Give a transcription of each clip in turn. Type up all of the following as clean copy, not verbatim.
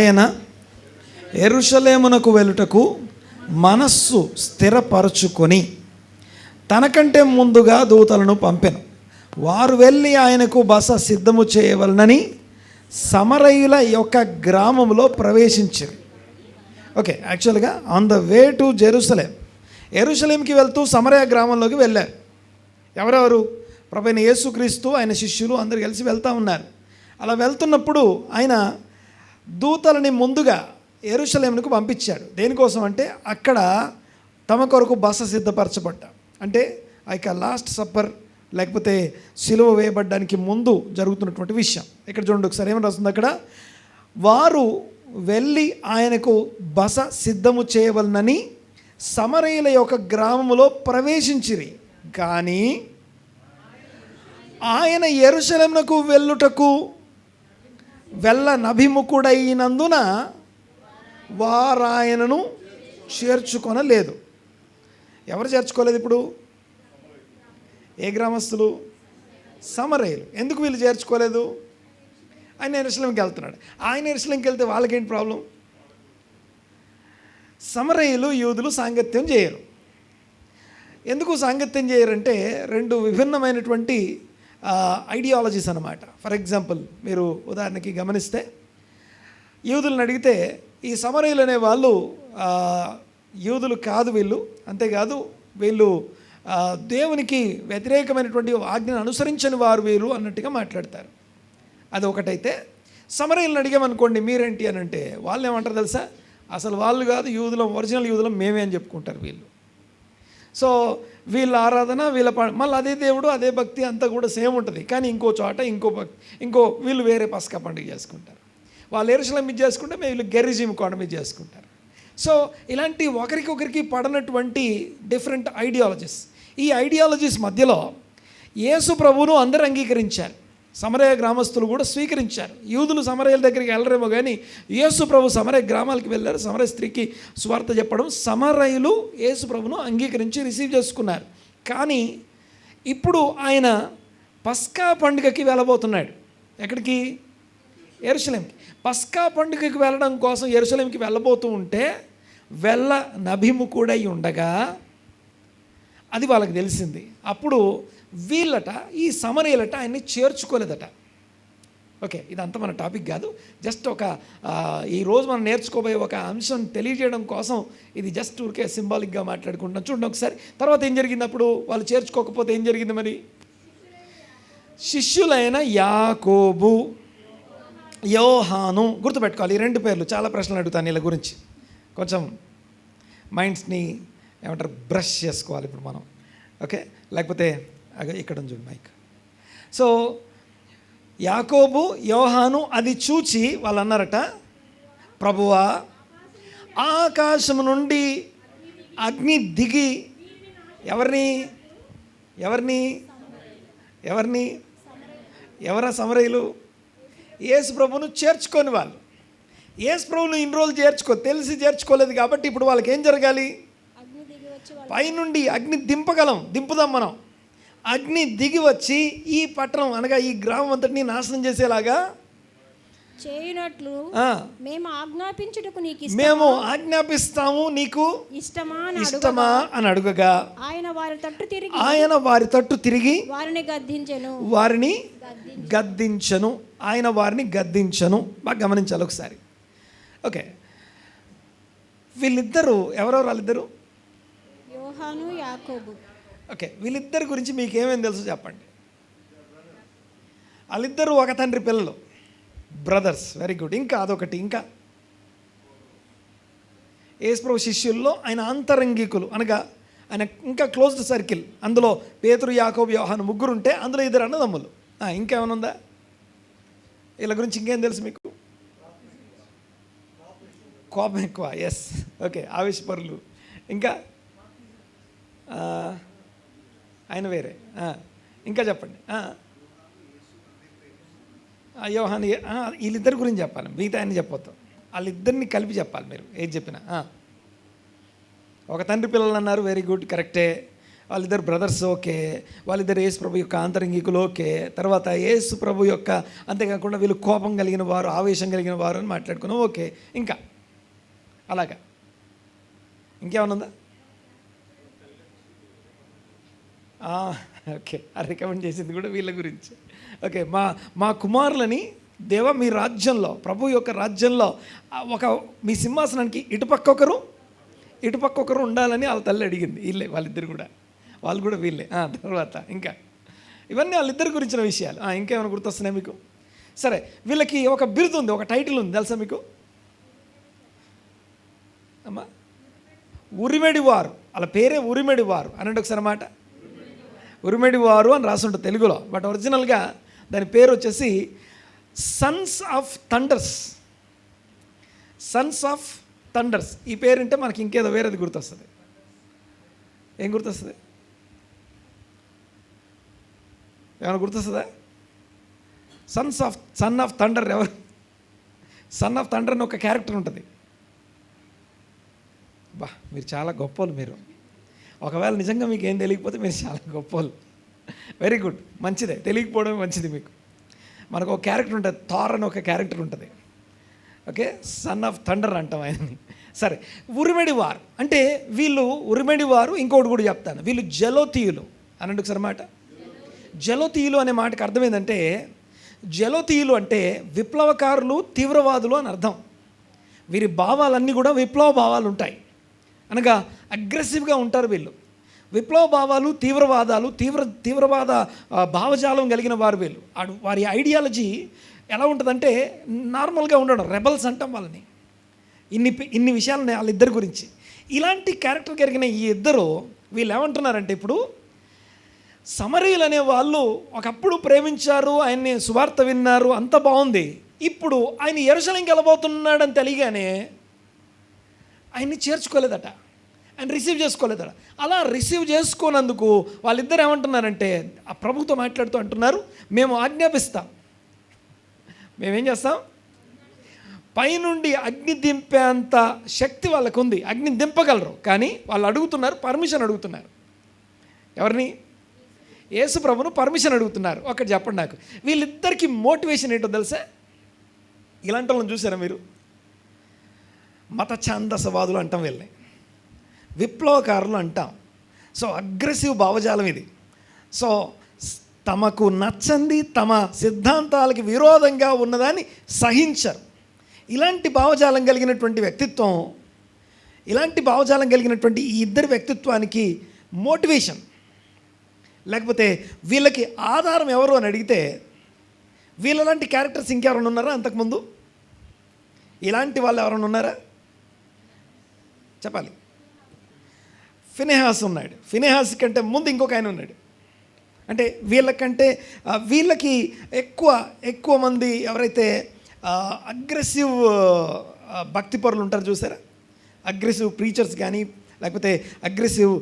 ఆయన యెరూషలేమునకు వెళ్ళుటకు మనస్సు స్థిరపరచుకొని తనకంటే ముందుగా దూతలను పంపెను. వారు వెళ్ళి ఆయనకు బస సిద్ధము చేయవలనని సమరయుల యొక్క గ్రామంలో ప్రవేశించారు. ఓకే, యాక్చువల్గా on the way to Jerusalem, యెరూషలేంకి వెళ్తూ సమరయ గ్రామంలోకి వెళ్ళారు. ఎవరెవరు? ప్రభువైన యేసుక్రీస్తు, ఆయన శిష్యులు అందరు కలిసి వెళ్తూ ఉన్నారు. అలా వెళ్తున్నప్పుడు ఆయన దూతలని ముందుగా యెరూషలేమునకు పంపించాడు. దేనికోసం అంటే అక్కడ తమ కొరకు బస సిద్ధపరచబడ్డా, అంటే ఆ యొక్క లాస్ట్ సప్పర్ లేకపోతే సిలువ వేయబడ్డానికి ముందు జరుగుతున్నటువంటి విషయం. ఇక్కడ చూడండి ఒకసారి ఏమని రాస్తుంది అక్కడ, వారు వెళ్ళి ఆయనకు బస సిద్ధము చేయవలనని సమరయుల యొక్క గ్రామములో ప్రవేశించిరి. కానీ ఆయన యెరూషలేమునకు వెళ్ళుటకు వెళ్ళనభిముఖుడైనందున వారాయనను చేర్చుకొనలేదు. ఎవరు చేర్చుకోలేదు? ఇప్పుడు ఏ గ్రామస్తులు? సమరయులు. ఎందుకు వీళ్ళు చేర్చుకోలేదు? ఆయన యెరూషలేంకి వెళ్తున్నాడు. ఆయన యెరూషలేంకి వెళ్తే వాళ్ళకేంటి ప్రాబ్లం? సమరయులు యూదులు సాంగత్యం చేయరు. ఎందుకు సాంగత్యం చేయరంటే రెండు విభిన్నమైనటువంటి ఐడియాలజీస్ అన్నమాట. ఫర్ ఎగ్జాంపుల్, మీరు ఉదాహరణకి గమనిస్తే యూదులను అడిగితే ఈ సమరయులు అనే వాళ్ళు యూదులు కాదు వీళ్ళు, అంతేకాదు వీళ్ళు దేవునికి వ్యతిరేకమైనటువంటి ఆజ్ఞను అనుసరించని వారు వీరు అన్నట్టుగా మాట్లాడతారు. అది ఒకటైతే సమరయులను అడిగామనుకోండి మీరేంటి అని అంటే వాళ్ళు ఏమంటారు తెలుసా? అసలు వాళ్ళు కాదు యూదులం, ఒరిజినల్ యూదులం మేమే అని చెప్పుకుంటారు వీళ్ళు. సో వీళ్ళ ఆరాధన వీళ్ళ మళ్ళీ అదే దేవుడు అదే భక్తి అంతా కూడా సేమ్ ఉంటుంది. కానీ ఇంకో చోట ఇంకో వీళ్ళు వేరే పస్కా పండుగ చేసుకుంటారు. వాళ్ళు యెరూషలేం మీద చేసుకుంటే వీళ్ళు గెరిజిం కొండ మీద చేసుకుంటారు. సో ఇలాంటి ఒకరికొకరికి పడనటువంటి డిఫరెంట్ ఐడియాలజీస్. ఈ ఐడియాలజీస్ మధ్యలో యేసు ప్రభువును అందరూ అంగీకరించారు. సమరయ గ్రామస్తులు కూడా స్వీకరించారు. యూదులు సమరయుల దగ్గరికి వెళ్ళరేమో కానీ యేసు ప్రభు సమరయ గ్రామాలకు వెళ్ళారు. సమరయ స్త్రీకి సువార్త చెప్పడం, సమరయులు యేసు ప్రభును అంగీకరించి రిసీవ్ చేసుకున్నారు. కానీ ఇప్పుడు ఆయన పస్కా పండుగకి వెళ్ళబోతున్నాడు. ఎక్కడికి? యెరూషలేంకి. పస్కా పండుగకి వెళ్ళడం కోసం యెరూషలేంకి వెళ్ళబోతూ ఉంటే వెళ్ళనభిముఖుడై ఉండగా అది వాళ్ళకి తెలిసింది. అప్పుడు వీళ్ళట, ఈ సమరయులట ఆయన్ని చేర్చుకోలేదట. ఓకే, ఇదంతా మన టాపిక్ కాదు, జస్ట్ ఒక ఈరోజు మనం నేర్చుకోబోయే ఒక అంశం తెలియజేయడం కోసం ఇది జస్ట్ ఊరికే సింబాలిక్గా మాట్లాడుకుంటున్నాం. చూడండి ఒకసారి. తర్వాత ఏం జరిగింది? అప్పుడు వాళ్ళు చేర్చుకోకపోతే ఏం జరిగింది మరి? శిష్యులైన యాకోబు, యోహాను, గుర్తుపెట్టుకోవాలి ఈ రెండు పేర్లు. చాలా ప్రశ్నలు అడుగుతాను వీళ్ళ గురించి, కొంచెం మైండ్స్ని ఏమంటారు బ్రష్ చేసుకోవాలి ఇప్పుడు మనం. ఓకే, లేకపోతే ఇక్కడ చూడు మైక్. సో యాకోబు, యోహాను అది చూచి వాళ్ళు అన్నారట, ప్రభువా ఆకాశము నుండి అగ్ని దిగి ఎవరా సమరయులు? యేసు ప్రభువును చేర్చుకొని వాళ్ళు. యేసు ప్రభువును ఇన్ని రోజులు తెలిసి చేర్చుకోలేదు కాబట్టి ఇప్పుడు వాళ్ళకి ఏం జరగాలి? పైనుండి అగ్ని దింపుదాం మనం. అగ్ని దిగి వచ్చి ఈ పట్టణం అనగా ఈ గ్రామం అంతటిని నాశనం చేసేలాగా చేయునట్లు మేము ఆజ్ఞాపిస్తాము, నీకు ఇష్టమా అని అడుగగా ఆయన వారి తట్టు తిరిగి వారిని గద్దించను. ఆయన వారిని గద్దించను. బాగా గమనించాలి ఒకసారి. ఓకే, వీళ్ళిద్దరూ ఎవరెవరు? వాళ్ళిద్దరు యోహాను, యాకోబు. ఓకే, వీళ్ళిద్దరి గురించి మీకు ఏమేమి తెలుసు చెప్పండి. వాళ్ళిద్దరూ ఒక తండ్రి పిల్లలు, బ్రదర్స్. Very good. ఇంకా అదొకటి. ఇంకా యేసు ప్రభు శిష్యుల్లో ఆయన అంతరంగికులు, అనగా ఆయన ఇంకా క్లోజ్డ్ సర్కిల్. అందులో పేతురు, యాకోబు, యోహాను ముగ్గురు ఉంటే అందులో ఇద్దరు అన్నదమ్ములు. ఇంకేమైనా ఉందా వీళ్ళ గురించి? ఇంకేం తెలుసు మీకు? కోపం ఎక్కువ. ఎస్, ఓకే, ఆవేశపరులు. ఇంకా ఆయన వేరే. ఇంకా చెప్పండి. యోహాను, వీళ్ళిద్దరి గురించి చెప్పాలి, మిగతా ఆయన చెప్పొద్దు. వాళ్ళిద్దరిని కలిపి చెప్పాలి మీరు ఏది చెప్పినా. ఒక తండ్రి పిల్లలు అన్నారు, వెరీ గుడ్, కరెక్టే. వాళ్ళిద్దరు బ్రదర్స్ ఓకే, వాళ్ళిద్దరు యేసు ప్రభు యొక్క ఆంతరంగికులు ఓకే, తర్వాత యేసు ప్రభు యొక్క అంతేకాకుండా వీళ్ళు కోపం కలిగిన వారు, ఆవేశం కలిగిన వారు అని మాట్లాడుకున్నాం ఓకే. ఇంకా అలాగా ఇంకేమన్నా ఉందా? ఓకే, ఆ రికమెండ్ చేసింది కూడా వీళ్ళ గురించి. ఓకే, మా కుమారులని దేవా మీ రాజ్యంలో, ప్రభు యొక్క రాజ్యంలో ఒక మీ సింహాసనానికి ఇటుపక్క ఒకరు ఉండాలని వాళ్ళ తల్లి అడిగింది. వీళ్ళే వాళ్ళిద్దరు కూడా, వాళ్ళు కూడా వీళ్ళే. తర్వాత ఇంకా ఇవన్నీ వాళ్ళిద్దరి గురించిన విషయాలు. ఇంకేమైనా గుర్తొస్తున్నాయి మీకు? సరే, వీళ్ళకి ఒక బిరుదు ఉంది, ఒక టైటిల్ ఉంది, తెలుసా మీకు? అమ్మా, ఉరిమెడివారు. వాళ్ళ పేరే ఉరిమెడివారు అనండి ఒకసారి మాట. ఉరిమెడివారు అని రాసి ఉంటుంది తెలుగులో, బట్ ఒరిజినల్గా దాని పేరు వచ్చేసి Sons of Thunders. Sons of Thunders. ఈ పేరుంటే మనకి ఇంకేదో వేరేది గుర్తొస్తుంది. ఏం గుర్తొస్తుంది? ఏమైనా గుర్తొస్తుందా? సన్ ఆఫ్ థండర్ ఎవరు? సన్ ఆఫ్ థండర్ అని ఒక క్యారెక్టర్ ఉంటుంది. మీరు చాలా గొప్పలు. మీరు ఒకవేళ నిజంగా మీకు ఏం తెలియకపోతే మీరు చాలా గొప్పలు. వెరీ గుడ్, మంచిదే, తెలియకపోవడం మంచిది. మీకు మనకు ఒక క్యారెక్టర్ ఉంటుంది, థార్ అని ఒక క్యారెక్టర్ ఉంటుంది. ఓకే, సన్ ఆఫ్ థండర్ అంటాం ఆయనని. సరే, ఉరిమెడివారు అంటే వీళ్ళు ఉరిమెడివారు. ఇంకోటి కూడా చెప్తాను, వీళ్ళు జలోతీయులు అనండి ఒకసారి మాట. జలోతీయులు అనే మాటకు అర్థం ఏంటంటే, జలోతీయులు అంటే విప్లవకారులు, తీవ్రవాదులు అని అర్థం. వీరి భావాలన్నీ కూడా విప్లవ భావాలు ఉంటాయి, అనగా అగ్రెసివ్గా ఉంటారు వీళ్ళు. విప్లవ భావాలు, తీవ్రవాద భావజాలం కలిగిన వారు వీళ్ళు. వారి ఐడియాలజీ ఎలా ఉంటుందంటే నార్మల్గా ఉండడం, రెబల్స్ అంటాం వాళ్ళని. ఇన్ని విషయాలు వాళ్ళిద్దరి గురించి. ఇలాంటి క్యారెక్టర్ కలిగిన ఈ ఇద్దరు వీళ్ళు ఏమంటున్నారంటే, ఇప్పుడు సమరీయులు అనే వాళ్ళు ఒకప్పుడు ప్రేమించారు, ఆయన్ని సువార్త విన్నారు, అంత బాగుంది. ఇప్పుడు ఆయన యెరూషలేముకి వెళ్ళబోతున్నాడని తెలియగానే ఆయన్ని చేర్చుకోలేదట, ఆయన రిసీవ్ చేసుకోలేదట. అలా రిసీవ్ చేసుకోనందుకు వాళ్ళిద్దరు ఏమంటున్నారంటే, ఆ ప్రభుతో మాట్లాడుతూ అంటున్నారు, మేము ఆజ్ఞాపిస్తాం, మేమేం చేస్తాం, పైనుండి అగ్ని దింపేంత శక్తి వాళ్ళకు ఉంది, అగ్ని దింపగలరు. కానీ వాళ్ళు అడుగుతున్నారు, పర్మిషన్ అడుగుతున్నారు. ఎవరిని? యేసు ప్రభును పర్మిషన్ అడుగుతున్నారు. ఒకటి చెప్పండి నాకు, వీళ్ళిద్దరికి మోటివేషన్ ఏంటో తెలుసా? ఇలాంటి వాళ్ళని చూసారా మీరు? మత ఛాందసవాదులు అంటాం వీళ్ళని, విప్లవకారులు అంటాం. సో అగ్రెసివ్ భావజాలం ఇది. సో తమకు నచ్చంది, తమ సిద్ధాంతాలకి విరోధంగా ఉన్నదాన్ని సహించరు. ఇలాంటి భావజాలం కలిగినటువంటి వ్యక్తిత్వం, ఇలాంటి భావజాలం కలిగినటువంటి ఈ ఇద్దరి వ్యక్తిత్వానికి మోటివేషన్ లేకపోతే వీళ్ళకి ఆధారం ఎవరు అని అడిగితే, వీళ్ళలాంటి క్యారెక్టర్స్ ఇంకెవరైనా ఉన్నారా అంతకుముందు? ఇలాంటి వాళ్ళు ఎవరైనా ఉన్నారా చెప్పాలి. ఫినెహాస్ ఉన్నాడు. ఫినెహాస్ కంటే ముందు ఇంకొక ఆయన ఉన్నాడు. అంటే వీళ్ళకి ఎక్కువ మంది ఎవరైతే అగ్రెసివ్ భక్తిపరులు ఉంటారు చూసారా, అగ్రెసివ్ ప్రీచర్స్ కానీ లేకపోతే అగ్రెసివ్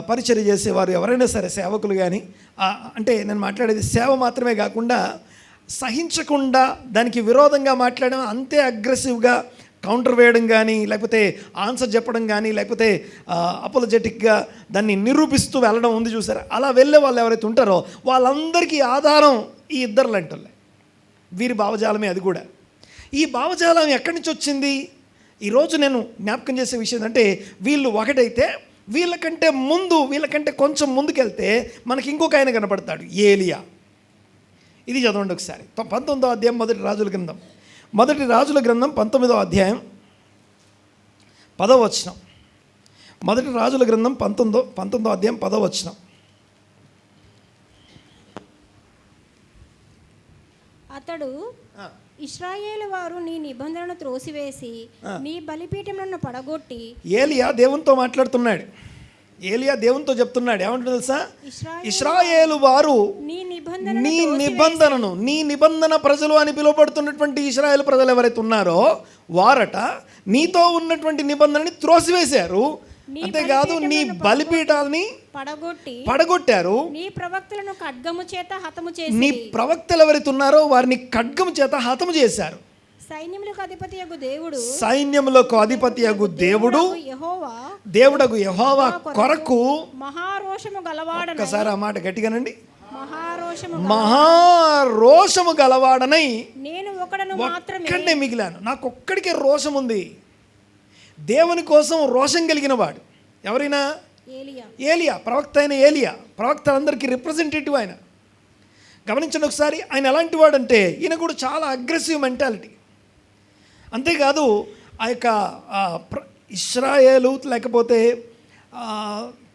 పరిచర్య చేసేవారు ఎవరైనా సరే, సేవకులు కానీ, అంటే నేను మాట్లాడేది సేవ మాత్రమే కాకుండా సహించకుండా దానికి విరోధంగా మాట్లాడడం, అంతే అగ్రెసివ్గా కౌంటర్ వేయడం కానీ, లేకపోతే ఆన్సర్ చెప్పడం కానీ, లేకపోతే అపోలజెటిక్గా దాన్ని నిరూపిస్తూ వెళ్ళడం ఉంది చూసారా. అలా వెళ్ళే వాళ్ళు ఎవరైతే ఉంటారో వాళ్ళందరికీ ఆధారం ఈ ఇద్దరు లాంటి వాళ్ళే. వీరి భావజాలమే అది కూడా. ఈ భావజాలం ఎక్కడి నుంచి వచ్చింది? ఈరోజు నేను జ్ఞాపకం చేసే విషయం ఏంటంటే, వీళ్ళు ఒకటైతే వీళ్ళకంటే కొంచెం ముందుకెళ్తే మనకి ఇంకొక ఆయన కనపడతాడు, ఏలియా. ఇది చదవండి ఒకసారి. 19వ అధ్యాయం మొదటి రాజుల గ్రంథం 19వ అధ్యాయం 10వ వచనం. మొదటి రాజుల గ్రంథం 19వ అధ్యాయం 10వ వచనం. అతడు, ఇశ్రాయేలు వారు నీ నిబంధనను త్రోసివేసి నీ బలిపీఠములను పడగొట్టి. ఏలియా దేవునితో మాట్లాడుతున్నాడు. ఏలియా దేవునితో చెప్తున్నాడు, ఏమంటుంది తెలుసా? ఇశ్రాయేలు వారు నీ నిబంధన ప్రజలు అని పిలువబడుతున్నటువంటి ఇశ్రాయేలు ప్రజలు ఎవరైతే ఉన్నారో వారట నీతో ఉన్నటువంటి నిబంధనని త్రోసివేశారు. అంతేకాదు నీ బలిపీఠాలని పడగొట్టారు. నీ ప్రవక్తలను ఖడ్గము చేత హతము చేసి, నీ ప్రవక్తలు ఎవరైతే ఉన్నారో వారిని ఖడ్గము చేత హతము చేశారు. సైన్యములకు అధిపతియగు దేవుడు సైన్యములకు అధిపతియగు దేవుడు యెహోవా దేవుడగు యెహోవా కొరకు మహారోషము గలవాడనై ఒక్కసారి ఆ మాట గట్టిగానండి, మహారోషము మహారోషము గలవాడనై నేను ఒకడను మాత్రమే ఒక్కడే మిగిలాను. నాకు ఒక్కడికే రోషం ఉంది. దేవుని కోసం రోషం కలిగిన వాడు ఎవరైనా ఏలియా. ఏలియా, ప్రవక్త అయిన ఏలియా. ప్రవక్తలందరికీ రిప్రజెంటేటివ్ ఆయన. గమనించండి ఒకసారి, ఆయన ఎలాంటి వాడంటే ఈయన కూడా చాలా అగ్రెసివ్ మెంటాలిటీ. అంతేకాదు ఆ యొక్క ఇశ్రాయేలు లేకపోతే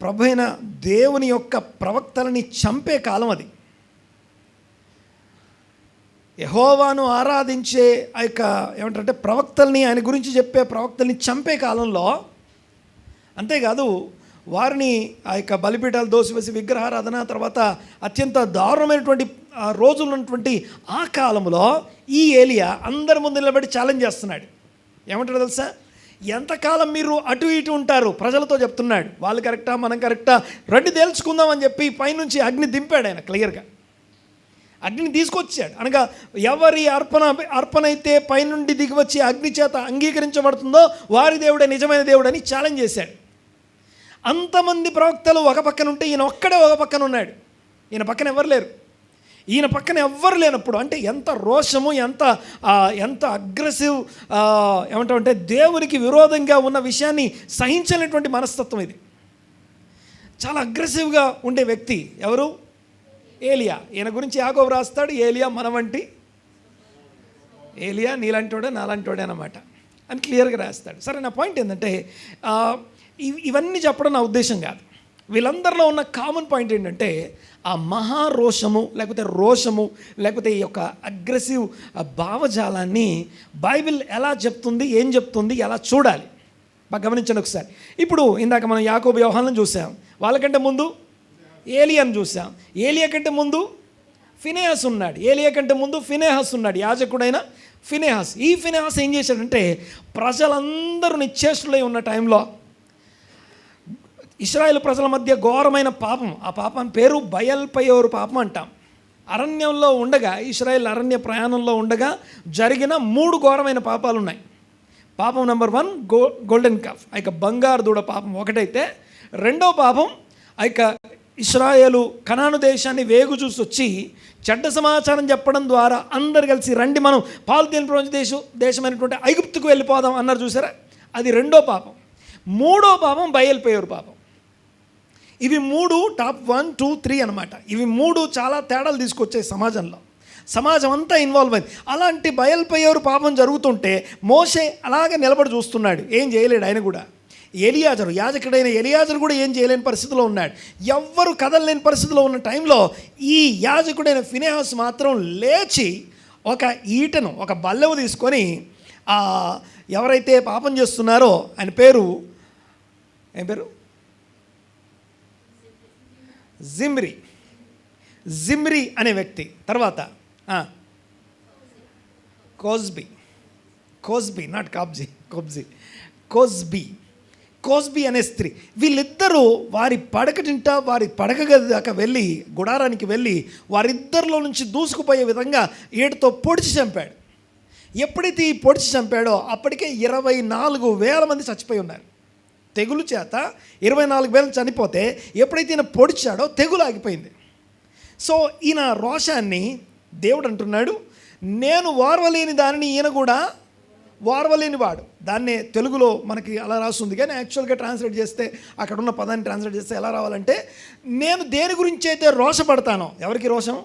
ప్రభు అయిన దేవుని యొక్క ప్రవక్తలని చంపే కాలం అది. యెహోవాను ఆరాధించే ఆ యొక్క ఏమంటారంటే ప్రవక్తల్ని, ఆయన గురించి చెప్పే ప్రవక్తల్ని చంపే కాలంలో, అంతేకాదు వారిని ఆ యొక్క బలిపీఠాలు దోసివేసి విగ్రహారాధన, తర్వాత అత్యంత దారుణమైనటువంటి రోజులు ఉన్నటువంటి ఆ కాలంలో ఈ ఏలియా అందరి ముందు నిలబడి ఛాలెంజ్ చేస్తున్నాడు. ఏమంటాడు తెలుసా? ఎంతకాలం మీరు అటు ఇటు ఉంటారు? ప్రజలతో చెప్తున్నాడు, వాళ్ళు కరెక్టా మనం కరెక్టా, రండి తేల్చుకుందాం అని చెప్పి పైనుంచి అగ్ని దింపాడు ఆయన. క్లియర్గా అగ్నిని తీసుకొచ్చాడు. అనగా ఎవరి అర్పణ అయితే పైనుండి దిగివచ్చి అగ్ని చేత అంగీకరించబడుతుందో వారి దేవుడే నిజమైన దేవుడు అని ఛాలెంజ్ చేశాడు. అంతమంది ప్రవక్తలు ఒక పక్కన ఉంటే ఈయన ఒక్కడే ఒక పక్కన ఉన్నాడు. ఈయన పక్కన ఎవరు లేరు. ఈయన పక్కన ఎవ్వరు లేనప్పుడు అంటే ఎంత రోషము, ఎంత అగ్రెసివ్ ఏమంటామంటే దేవునికి విరోధంగా ఉన్న విషయాన్ని సహించలేనటువంటి మనస్తత్వం ఇది. చాలా అగ్రెసివ్గా ఉండే వ్యక్తి ఎవరు? ఏలియా. ఈయన గురించి యాకోబు రాస్తాడు, ఏలియా మన వంటి, ఏలియా నీలాంటోడే నాలాంటోడే అన్నమాట అని క్లియర్గా రాస్తాడు. సరే, నా పాయింట్ ఏంటంటే ఇవన్నీ చెప్పడం నా ఉద్దేశం కాదు. వీళ్ళందరిలో ఉన్న కామన్ పాయింట్ ఏంటంటే ఆ మహారోషము లేకపోతే రోషము లేకపోతే ఈ యొక్క అగ్రెసివ్ భావజాలాన్ని బైబిల్ ఎలా చెప్తుంది, ఏం చెప్తుంది, ఎలా చూడాలి బాగా గమనించండి ఒకసారి. ఇప్పుడు ఇందాక మనం యాకోబు యోహానులను చూసాం, వాళ్ళకంటే ముందు ఏలియాను చూసాం, ఏలియా కంటే ముందు ఫినెహాస్ ఉన్నాడు, ఏలియా కంటే ముందు ఫినెహాస్ ఉన్నాడు, యాజకుడైన ఫినెహాస్. ఈ ఫినెహాస్ ఏం చేశాడంటే ప్రజలందరూ నిశ్చేష్టులై ఉన్న టైంలో ఇశ్రాయేలు ప్రజల మధ్య ఘోరమైన పాపం, ఆ పాపం పేరు బయల్పెయోరు పాపం అంటాం. అరణ్యంలో ఉండగా, ఇశ్రాయేల్ అరణ్య ప్రయాణంలో ఉండగా జరిగిన 3 ఘోరమైన పాపాలు ఉన్నాయి. పాపం నెంబర్ 1 గోల్డెన్ కాఫ్, ఆ యొక్క బంగారు దూడ పాపం ఒకటైతే, రెండో పాపం ఆ యొక్క ఇశ్రాయేలు కనాను దేశాన్ని వేగు చూసి వచ్చి చెడ్డ సమాచారం చెప్పడం ద్వారా అందరు కలిసి రండి మనం పాలు తేనె దేశమైనటువంటి ఐగుప్తుకు వెళ్ళిపోదాం అన్నారు చూసారా, అది రెండో పాపం. మూడో పాపం బయల్పెయోరు పాపం. ఇవి 3 టాప్ 1, 2, 3 అనమాట. ఇవి 3 చాలా తేడాలు తీసుకొచ్చాయి సమాజంలో. సమాజం అంతా ఇన్వాల్వ్ అయింది. అలాంటి బయల్పెయోరు పాపం జరుగుతుంటే మోషే అలాగే నిలబడి చూస్తున్నాడు, ఏం చేయలేడు. ఆయన కూడా ఎలియాజరు, యాజకుడైన ఎలియాజరు కూడా ఏం చేయలేని పరిస్థితిలో ఉన్నాడు. ఎవ్వరు కదలలేని పరిస్థితిలో ఉన్న టైంలో ఈ యాజకుడైన ఫినెహాస్ మాత్రం లేచి ఒక ఈటను, ఒక బల్లెము తీసుకొని ఎవరైతే పాపం చేస్తున్నారో ఆయన పేరు ఏం పేరు? జిమ్రీ అనే వ్యక్తి. తర్వాత కోజ్బీ నాట్ కాబ్జీ, కోజ్బీ అనే స్త్రీ. వీళ్ళిద్దరూ వారి పడకటింట, వారి పడక గది దాకా వెళ్ళి, గుడారానికి వెళ్ళి వారిద్దరిలో నుంచి దూసుకుపోయే విధంగా ఏడుతో పొడిచి చంపాడు. ఎప్పుడైతే ఈ పొడిచి చంపాడో అప్పటికే 24,000 మంది చచ్చిపోయి ఉన్నారు. తెగులు చేత 24,000 చనిపోతే ఎప్పుడైతే ఈయన పొడిచాడో తెగులు ఆగిపోయింది. సో ఈయన రోషాన్ని దేవుడు అంటున్నాడు, నేను ఓర్వలేని దానిని ఈయన కూడా ఓర్వలేని వాడు. దాన్నే తెలుగులో మనకి అలా రాస్తుంది, కానీ యాక్చువల్గా ట్రాన్స్లేట్ చేస్తే అక్కడ ఉన్న పదాన్ని ట్రాన్స్లేట్ చేస్తే ఎలా రావాలంటే, నేను దేని గురించి అయితే రోషపడతానో, ఎవరికి రోషం?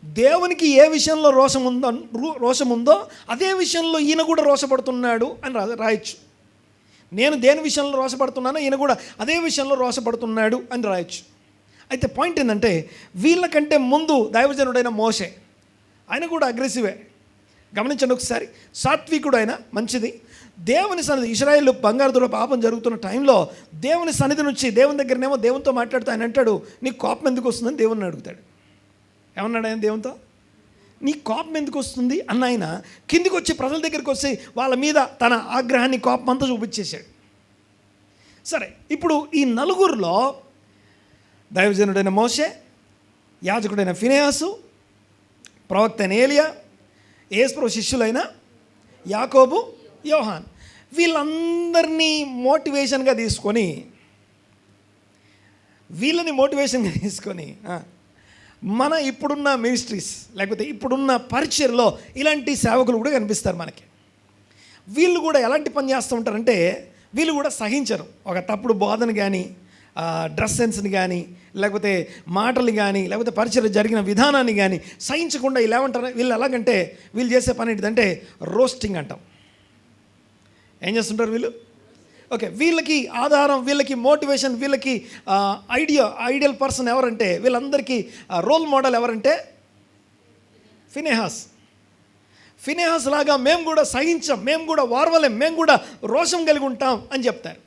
దేవునికి ఏ విషయంలో రోషం ఉందో అదే విషయంలో ఈయన కూడా రోషపడుతున్నాడు అని రాయొచ్చు. నేను దేని విషయంలో రోషపడుతున్నానో ఈయన కూడా అదే విషయంలో రోషపడుతున్నాడు అని రాయొచ్చు. అయితే పాయింట్ ఏంటంటే, వీళ్ళకంటే ముందు దైవజనుడైన మోషే, ఆయన కూడా అగ్రెసివే. గమనించండి ఒకసారి, సాత్వికుడు ఆయన, మంచిది. దేవుని సన్నిధి, ఇశ్రాయేలు బంగారు దూడ పాపం జరుగుతున్న టైంలో దేవుని సన్నిధి నుంచి దేవుని దగ్గరనేమో దేవునితో మాట్లాడుతూ ఆయన అంటాడు, నీకు కోపం ఎందుకు వస్తుందని దేవుని అడుగుతాడు. ఏమన్నాడు ఆయన దేవునితో? నీ కోపం ఎందుకు వస్తుంది అన్న ఆయన కిందికి వచ్చి ప్రజల దగ్గరికి వచ్చి వాళ్ళ మీద తన ఆగ్రహాన్ని, కోపం అంతా చూపించేశాడు. సరే, ఇప్పుడు ఈ నలుగురిలో దైవజనుడైన మోషే, యాజకుడైన ఫినెహాసు, ప్రవక్త అయిన ఏలియా, యేసుప్రభు శిష్యులైన యాకోబు, యోహాన్, వీళ్ళందరినీ మోటివేషన్గా తీసుకొని మన ఇప్పుడున్న మినిస్ట్రీస్ లేకపోతే ఇప్పుడున్న పరిచర్లో ఇలాంటి సేవకులు కూడా కనిపిస్తారు మనకి. వీళ్ళు కూడా ఎలాంటి పని చేస్తూ ఉంటారంటే వీళ్ళు కూడా సహించరు. ఒక తప్పుడు బోధన కానీ, డ్రెస్ సెన్స్ని కానీ, లేకపోతే మాటలు కానీ, లేకపోతే పరిచర్య జరిగిన విధానాన్ని కానీ సహించకుండా వీళ్ళు ఏమంటారు, వీళ్ళు ఎలాగంటే వీళ్ళు చేసే పని ఏంటిదంటే రోస్టింగ్ అంటాం. ఏం చేస్తుంటారు వీళ్ళు? ఓకే, వీళ్ళకి ఆధారం, వీళ్ళకి మోటివేషన్, వీళ్ళకి ఐడియల్ పర్సన్ ఎవరంటే, వీళ్ళందరికీ రోల్ మోడల్ ఎవరంటే ఫినెహాస్ లాగా మేము కూడా సహించాం, మేము కూడా వార్వలేం, మేము కూడా రోషం కలిగి ఉంటాం అని చెప్తారు.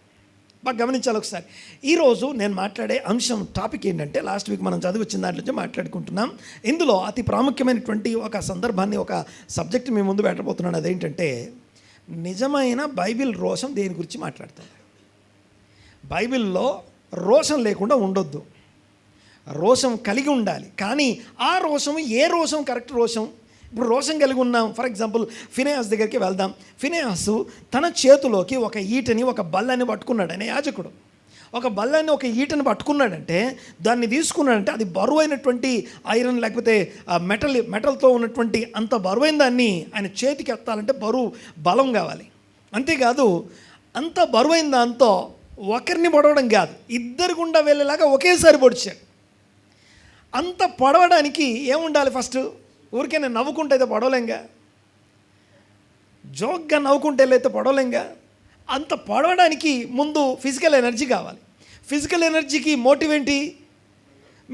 బాగా గమనించాలి ఒకసారి. ఈరోజు నేను మాట్లాడే అంశం టాపిక్ ఏంటంటే, లాస్ట్ వీక్ మనం చదివించిన దాంట్లో నుంచి మాట్లాడుకుంటున్నాం. ఇందులో అతి ప్రాముఖ్యమైనటువంటి ఒక సందర్భాన్ని, ఒక సబ్జెక్ట్ మీ ముందు పెట్టబోతున్నాను. అదేంటంటే, నిజమైన బైబిల్ రోషం దేని గురించి మాట్లాడుతుంది. బైబిల్లో రోషం లేకుండా ఉండొద్దు, రోషం కలిగి ఉండాలి. కానీ ఆ రోషం ఏ రోషం కరెక్ట్ రోషం? ఇప్పుడు రోషం కలిగి ఉన్నాం. ఫర్ ఎగ్జాంపుల్ ఫినెహాస్ దగ్గరికి వెళ్దాం. ఫినెహాసు తన చేతిలోకి ఒక ఈటని, ఒక బల్లని పట్టుకున్నాడు. అనే యాజకుడు ఒక బల్లాన్ని, ఒక ఈటని పట్టుకున్నాడంటే, దాన్ని తీసుకున్నాడంటే అది బరువైనటువంటి ఐరన్ లేకపోతే మెటల్తో ఉన్నటువంటి అంత బరువైన దాన్ని ఆయన చేతికి ఎత్తాలంటే బలం కావాలి. అంతేకాదు అంత బరువైన దాంతో ఒకరిని పొడవడం కాదు, ఇద్దరు గుండా వెళ్ళేలాగా ఒకేసారి పొడిచాడు. అంత పొడవడానికి ఏముండాలి? ఫస్ట్ ఊరికే నేను నవ్వుకుంటే అయితే పొడవలేంగా, జోక్గా నవ్వుకుంటే అయితే పొడవలేంగా. అంత పొడవడానికి ముందు ఫిజికల్ ఎనర్జీ కావాలి. ఫిజికల్ ఎనర్జీకి మోటివ్ ఏంటి?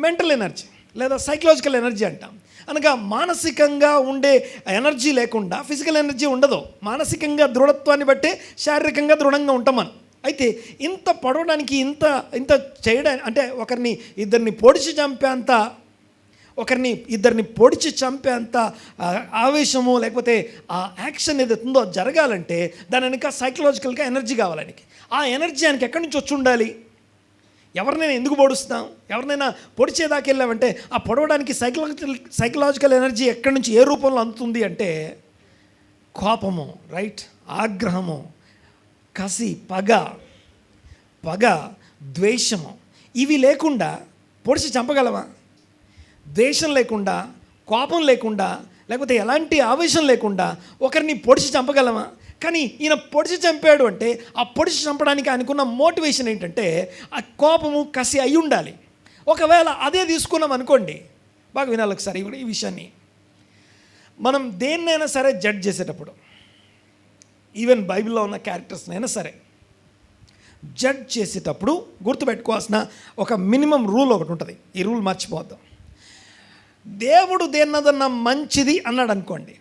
మెంటల్ ఎనర్జీ లేదా సైకలాజికల్ ఎనర్జీ అంటాం. అనగా మానసికంగా ఉండే ఎనర్జీ లేకుండా ఫిజికల్ ఎనర్జీ ఉండదు. మానసికంగా దృఢత్వాన్ని బట్టే శారీరకంగా దృఢంగా ఉంటాం మనం. అయితే ఇంత పొడవడానికి, ఇంత చేయడానికి అంటే ఇద్దరిని పొడిచి చంపేంత ఆవేశము లేకపోతే ఆ యాక్షన్ ఏదైతే ఉందో జరగాలంటే దాని వెనక సైకలాజికల్గా ఎనర్జీ కావాలి. ఆయనకి ఆ ఎనర్జీ ఆయనకి ఎక్కడి నుంచి వచ్చి ఉండాలి? ఎవరినైనా ఎందుకు పొడుస్తాం? ఎవరినైనా పొడిచేదాకా వెళ్ళామంటే ఆ పొడవడానికి సైకలాజికల్ ఎనర్జీ ఎక్కడి నుంచి, ఏ రూపంలో అందుతుంది అంటే కోపము, రైట్, ఆగ్రహము, కసి, పగ, ద్వేషము. ఇవి లేకుండా పొడిచి చంపగలవా? ద్వేషం లేకుండా, కోపం లేకుండా, లేకపోతే ఎలాంటి ఆవేశం లేకుండా ఒకరిని పొడిచి చంపగలమా? కానీ ఈయన పొడిచి చంపాడు అంటే ఆ పొడిచి చంపడానికి ఆయనకున్న మోటివేషన్ ఏంటంటే ఆ కోపము, కసి అయి ఉండాలి. ఒకవేళ అదే తీసుకున్నాం అనుకోండి, బాగా వినాలి ఒకసారి ఈ విషయాన్ని. మనం దేన్నైనా సరే జడ్జ్ చేసేటప్పుడు, ఈవెన్ బైబిల్లో ఉన్న క్యారెక్టర్స్నైనా సరే జడ్జ్ చేసేటప్పుడు గుర్తుపెట్టుకోవాల్సిన ఒక మినిమం రూల్ ఒకటి ఉంటుంది. ఈ రూల్ మర్చిపోద్దాం. దేవుడు దేన్నదన్నా మంచిది అన్నాడు అనుకోండి,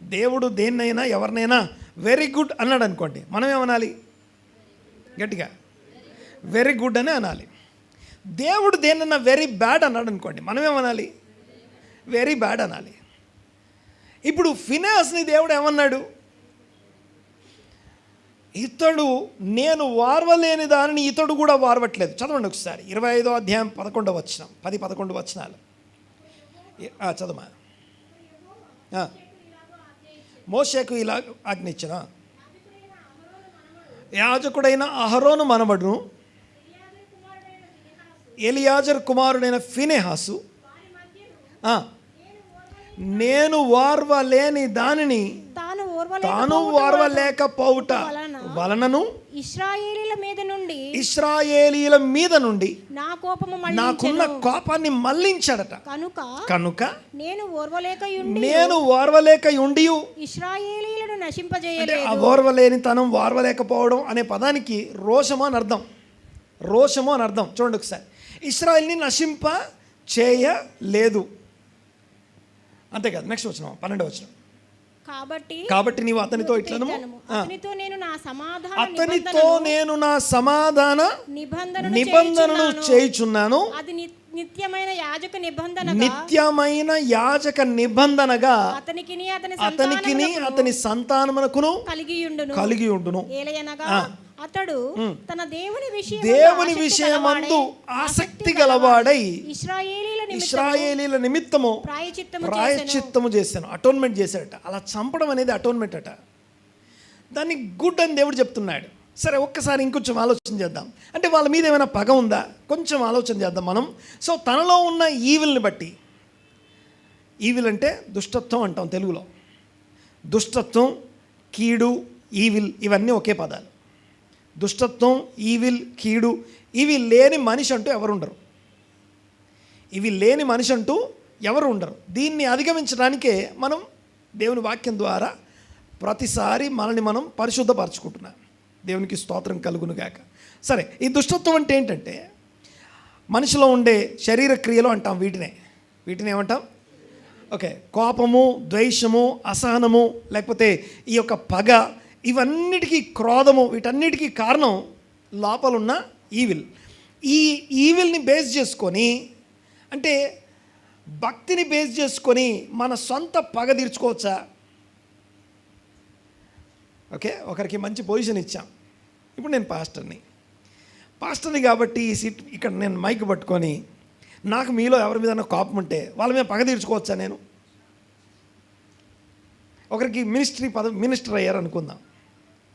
దేవుడు దేన్నైనా ఎవరినైనా వెరీ గుడ్ అన్నాడు అనుకోండి, మనం ఏమనాలి? గట్టిగా వెరీ గుడ్ అనే అనాలి. దేవుడు దేన్నైనా వెరీ బ్యాడ్ అన్నాడు అనుకోండి, మనం ఏమనాలి? వెరీ బ్యాడ్ అనాలి. ఇప్పుడు ఫినెహాస్ని దేవుడు ఏమన్నాడు? ఇతడు నేను వార్వలేని దానిని ఇతడు కూడా వారవట్లేదు. చదవండి ఒకసారి 25వ అధ్యాయం 11వ వచనం, 10-11 వచనాలు చదవమా. మోషేకు ఇలా ఆజ్ఞ ఇచ్చిన, యాజకుడైన అహరోను మనవడును ఎలియాజరు కుమారుడైన ఫినెహాసు నేను వార్వలేని దానిని తాను వార్వలేకపోవుట వలనను ఇశ్రాయేలీల మీద నుండి నాకున్న కోపాన్ని మళ్లించాడట. కనుక నేను ఓర్వలేకయుండి ఇశ్రాయేలీయులను నశింపజేయలేదు. ఓర్వలేని తనం, వార్వలేకపోవడం అనే పదానికి రోషము అని అర్థం. చూడండి ఒకసారి. ఇశ్రాయేల్ని నశింప చేయలేదు. అంతేకాదు, నెక్స్ట్ వచనం 12వ వచనం. కాబట్టి నీవు అతనితో ఇట్లను, అతనితో నేను నా సమాధాన నిబంధనను చేయుచున్నాను, నిత్యమైన యాజక నిబంధన నిత్యమైన యాజక నిబంధనగా అతనికిని అతని సంతానమునకును కలిగి ఉండును. ఏలయనగా అతడు తన దేవుని విషయమందు ఆసక్తి గలవాడై ఇశ్రాయేలీల నిమిత్తము ప్రాయశ్చిత్తము చేశాను, అటోన్మెంట్ చేశాడట. అలా చంపడం అనేది అటోన్మెంట్ అట. దాన్ని గుడ్ అని దేవుడు చెప్తున్నాడు. సరే, ఒక్కసారి ఇంకొంచెం ఆలోచన చేద్దాం. అంటే వాళ్ళ మీద ఏమైనా పగ ఉందా? కొంచెం ఆలోచన చేద్దాం మనం. సో తనలో ఉన్న ఈవిల్ని బట్టి, ఈవిల్ అంటే దుష్టత్వం అంటాం తెలుగులో. దుష్టత్వం, కీడు, ఈవిల్ ఇవన్నీ ఒకే పదాలు. దుష్టత్వం, ఈవిల్, కీడు, ఇవి లేని మనిషి అంటూ ఎవరు ఉండరు. ఇవి లేని మనిషి అంటూ ఎవరు ఉండరు. దీన్ని అధిగమించడానికే మనం దేవుని వాక్యం ద్వారా ప్రతిసారి మనల్ని మనం పరిశుద్ధపరచుకుంటున్నాం. దేవునికి స్తోత్రం కలుగును గాక. సరే, ఈ దుష్టత్వం అంటే ఏంటంటే మనిషిలో ఉండే శరీర క్రియలు అంటాం. వీటిని ఏమంటాం? ఓకే, కోపము, ద్వేషము, అసహనము, లేకపోతే ఈ యొక్క పగ, ఇవన్నిటికీ క్రోధము, వీటన్నిటికీ కారణం లోపలున్న ఈవిల్. ఈ ఈవిల్ని బేస్ చేసుకొని, అంటే భక్తిని బేస్ చేసుకొని మన సొంత పగ తీర్చుకోవచ్చా? ఓకే, ఒకరికి మంచి పొజిషన్ ఇచ్చాం. ఇప్పుడు నేను పాస్టర్ని కాబట్టి ఈ సీట్ ఇక్కడ నేను మైక్ పట్టుకొని నాకు మీలో ఎవరి మీద కోపం ఉంటే వాళ్ళ మీద పగ తీర్చుకోవచ్చా నేను? ఒకరికి మినిస్టర్ అయ్యారు అనుకుందాం,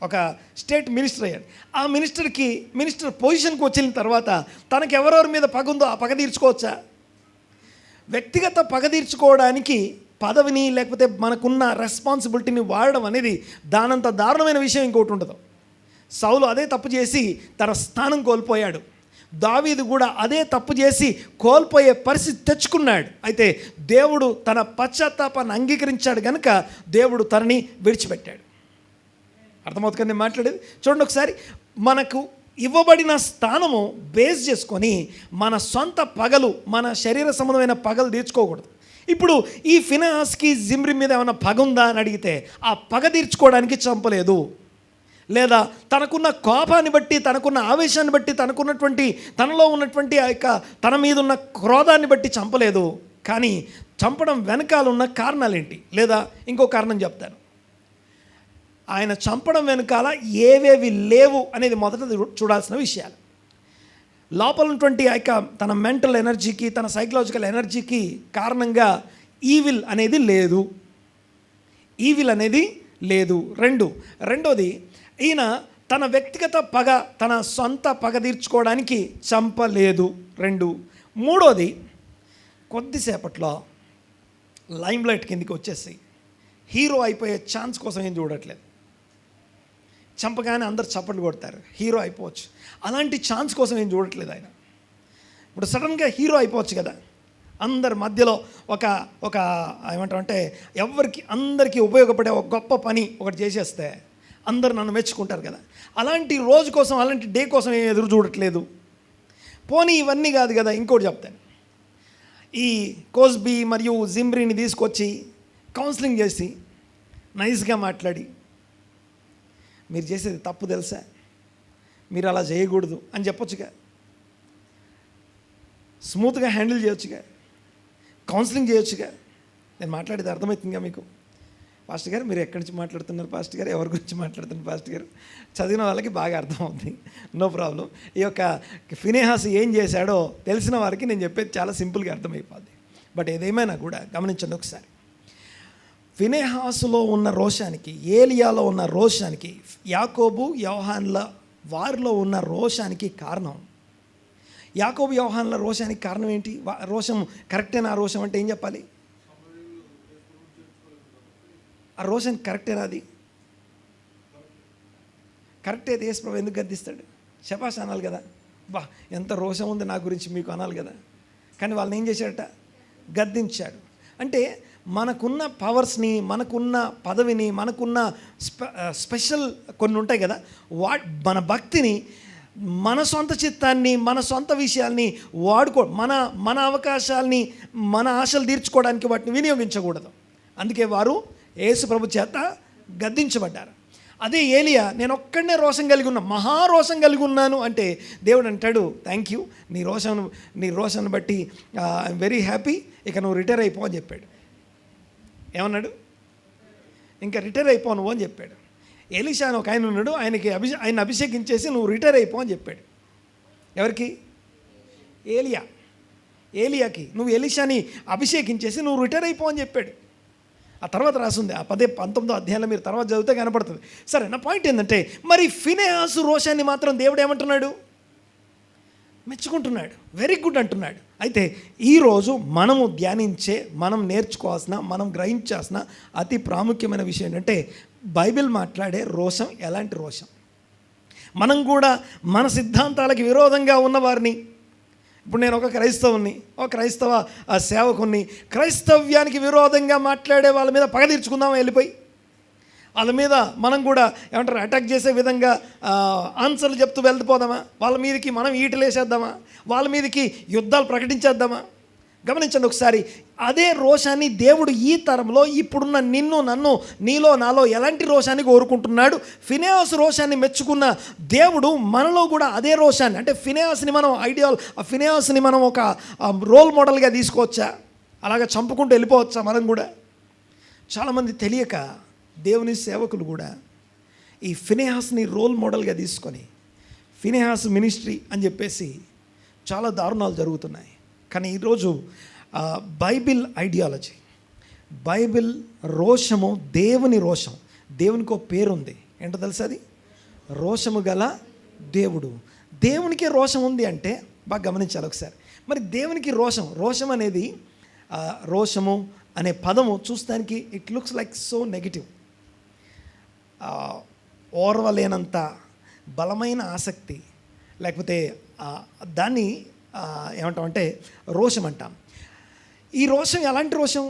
ఒక స్టేట్ మినిస్టర్ అయ్యాడు. ఆ మినిస్టర్ పొజిషన్కి వచ్చిన తర్వాత తనకు ఎవరెవరి మీద పగ ఉందో ఆ పగ తీర్చుకోవచ్చా? వ్యక్తిగత పగ తీర్చుకోవడానికి పదవిని లేకపోతే మనకున్న రెస్పాన్సిబిలిటీని వాడడం అనేది దానంత దారుణమైన విషయం ఇంకోటి ఉండదు. సౌలు అదే తప్పు చేసి తన స్థానం కోల్పోయాడు. దావీదు కూడా అదే తప్పు చేసి కోల్పోయే పరిస్థితి తెచ్చుకున్నాడు. అయితే దేవుడు తన పశ్చాత్తాపాన్ని అంగీకరించాడు కనుక దేవుడు తనని విడిచిపెట్టాడు. అర్థమవుతుంది నేను మాట్లాడేది? చూడండి ఒకసారి, మనకు ఇవ్వబడిన స్థానము బేస్ చేసుకొని మన సొంత పగలు, మన శరీర సంబంధమైన పగలు తీర్చుకోకూడదు. ఇప్పుడు ఈ ఫినెహాస్కి జిమ్రీ మీద ఏమైనా పగ ఉందా అని అడిగితే ఆ పగ తీర్చుకోవడానికి చంపలేదు. లేదా తనకున్న కోపాన్ని బట్టి, తనకున్న ఆవేశాన్ని బట్టి, తనలో ఉన్నటువంటి ఆ యొక్క తన మీద ఉన్న క్రోధాన్ని బట్టి చంపలేదు. కానీ చంపడం వెనకాల ఉన్న కారణాలు ఏంటి? లేదా ఇంకో కారణం చెప్తాను. ఆయన చంపడం వెనకాల ఏవేవి లేవు అనేది మొదట చూడాల్సిన విషయాలు. లోపల ఉన్నటువంటి ఆ యొక్క తన మెంటల్ ఎనర్జీకి, తన సైకలాజికల్ ఎనర్జీకి కారణంగా ఈవిల్ అనేది లేదు. రెండోది, ఈయన తన వ్యక్తిగత పగ, తన సొంత పగ తీర్చుకోవడానికి చంపలేదు. మూడోది, కొద్దిసేపట్లో లైమ్ లైట్ కిందికి వచ్చేసి హీరో అయిపోయే ఛాన్స్ కోసం ఏం చూడట్లేదు. చంపగానే అందరు చప్పట్లు కొడతారు, హీరో అయిపోవచ్చు. అలాంటి ఛాన్స్ కోసం ఏం చూడట్లేదు ఆయన. ఇప్పుడు సడన్గా హీరో అయిపోవచ్చు కదా, అందరి మధ్యలో ఒక ఏమంటారంటే అందరికీ ఉపయోగపడే ఒక గొప్ప పని ఒకటి చేసేస్తే అందరు నన్ను మెచ్చుకుంటారు కదా. అలాంటి రోజు కోసం, అలాంటి డే కోసం ఏం ఎదురు చూడట్లేదు. పోనీ ఇవన్నీ కాదు కదా, ఇంకోటి చెప్తాను. ఈ కోస్బీ మరియు జిమ్రీని తీసుకొచ్చి కౌన్సిలింగ్ చేసి నైస్గా మాట్లాడి, మీరు చేసేది తప్పు తెలుసా, మీరు అలా చేయకూడదు అని చెప్పొచ్చుగా, స్మూత్గా హ్యాండిల్ చేయొచ్చుగా, కౌన్సిలింగ్ చేయొచ్చుగా. నేను మాట్లాడేది అర్థమవుతుందిగా మీకు? పాస్టర్ గారు మీరు ఎక్కడి నుంచి మాట్లాడుతున్నారు పాస్టర్ గారు, ఎవరి గురించి మాట్లాడుతున్నారు పాస్టర్ గారు? చదివిన వాళ్ళకి బాగా అర్థమవుతుంది, నో ప్రాబ్లం. ఈ యొక్క ఫినెహాస్ ఏం చేశాడో తెలిసిన వారికి నేను చెప్పేది చాలా సింపుల్గా అర్థమైపోద్ది. బట్ ఏదేమైనా కూడా గమనించండి ఒకసారి. ఫినెహాసులో ఉన్న రోషానికి, ఏలియాలో ఉన్న రోషానికి, యాకోబు యోహాన్ల వారిలో ఉన్న రోషానికి కారణం, యాకోబు యోహాన్ల రోషానికి కారణం ఏంటి? రోషం కరెక్టేనా? ఆ రోషం అంటే ఏం చెప్పాలి? ఆ రోషన్ కరెక్టేనా? అది కరెక్ట్ అయితే యేసు ప్రభువు ఎందుకు గద్దిస్తాడు? శపాష్ అనాలి కదా, బా ఎంత రోషం ఉంది నా గురించి మీకు అనాలి కదా. కానీ వాళ్ళని ఏం చేశాడట? గద్దించాడు. అంటే మనకున్న పవర్స్ని, మనకున్న పదవిని, మనకున్న స్పెషల్ కొన్ని ఉంటాయి కదా, మన భక్తిని, మన సొంత చిత్తాన్ని, మన సొంత విషయాల్ని మన అవకాశాలని, మన ఆశలు తీర్చుకోవడానికి వాటిని వినియోగించకూడదు. అందుకే వారు యేసు ప్రభు చేత గద్దించబడ్డారు. అదే ఏలియా నేను ఒక్కడనే రోషం కలిగి ఉన్నా, మహారోషం కలిగి ఉన్నాను అంటే దేవుడు అంటాడు థ్యాంక్ యూ, నీ రోషాన్ని బట్టి ఐఎమ్ వెరీ హ్యాపీ, ఇక నువ్వు రిటైర్ అయిపో అని చెప్పాడు. ఏమన్నాడు? ఇంకా రిటైర్ అయిపో నువ్వు అని చెప్పాడు. ఎలీషా అని ఒక ఆయన ఉన్నాడు, ఆయన అభిషేకించేసి నువ్వు రిటైర్ అయిపో అని చెప్పాడు. ఎవరికి? ఏలియాకి నువ్వు ఎలీషాని అభిషేకించేసి నువ్వు రిటైర్ అయిపో అని చెప్పాడు. ఆ తర్వాత రాసింది ఆ 19వ అధ్యాయంలో, మీరు తర్వాత చదివితే కనపడుతుంది. సరే, నా పాయింట్ ఏంటంటే మరి ఫినెహాసు రోషాన్ని మాత్రం దేవుడు ఏమంటున్నాడు? మెచ్చుకుంటున్నాడు, వెరీ గుడ్ అంటున్నాడు. అయితే ఈరోజు మనము ధ్యానించే, మనం నేర్చుకోవాల్సిన, మనం గ్రహించాల్సిన అతి ప్రాముఖ్యమైన విషయం ఏంటంటే బైబిల్ మాట్లాడే రోషం ఎలాంటి రోషం. మనం కూడా మన సిద్ధాంతాలకు విరోధంగా ఉన్నవారిని, ఇప్పుడు నేను ఒక క్రైస్తవ సేవకుని, క్రైస్తవ్యానికి విరోధంగా మాట్లాడే వాళ్ళ మీద పగ తీర్చుకుందామా, వెళ్ళిపోయి వాళ్ళ మీద మనం కూడా ఏమంటారు అటాక్ చేసే విధంగా ఆన్సర్లు చెప్తూ వెళ్ళిపోదామా? వాళ్ళ మీదకి మనం ఈటలు వేసేద్దామా? వాళ్ళ మీదకి యుద్ధాలు ప్రకటించేద్దామా? గమనించండి ఒకసారి, అదే రోషాన్ని దేవుడు ఈ తరంలో ఇప్పుడున్న నిన్ను, నన్ను, నీలో, నాలో ఎలాంటి రోషాన్ని కోరుకుంటున్నాడు? ఫినెహాసు రోషాన్ని మెచ్చుకున్న దేవుడు మనలో కూడా అదే రోషాన్ని, అంటే ఫినెహాసుని మనం ఒక రోల్ మోడల్గా తీసుకోవచ్చా? అలాగే చంపుకుంటూ వెళ్ళిపోవచ్చా మనం కూడా? చాలామంది తెలియక దేవుని సేవకులు కూడా ఈ ఫినెహాస్ని రోల్ మోడల్గా తీసుకొని ఫినెహాస్ మినిస్ట్రీ అని చెప్పేసి చాలా దారుణాలు జరుగుతున్నాయి. కానీ ఈరోజు బైబిల్ ఐడియాలజీ, బైబిల్ రోషము, దేవుని రోషం, దేవునికి ఒక పేరుంది, ఏంటో తెలుసా? అది రోషము గల దేవుడు. దేవునికి రోషం ఉంది అంటే బాగా గమనించాలి ఒకసారి. మరి దేవునికి రోషం అనేది, రోషము అనే పదము చూస్తానికి it looks like so negative. ఓర్వలేనంత బలమైన ఆసక్తి, లేకపోతే దాన్ని ఏమంటామంటే రోషం అంటాం. ఈ రోషం ఎలాంటి రోషం?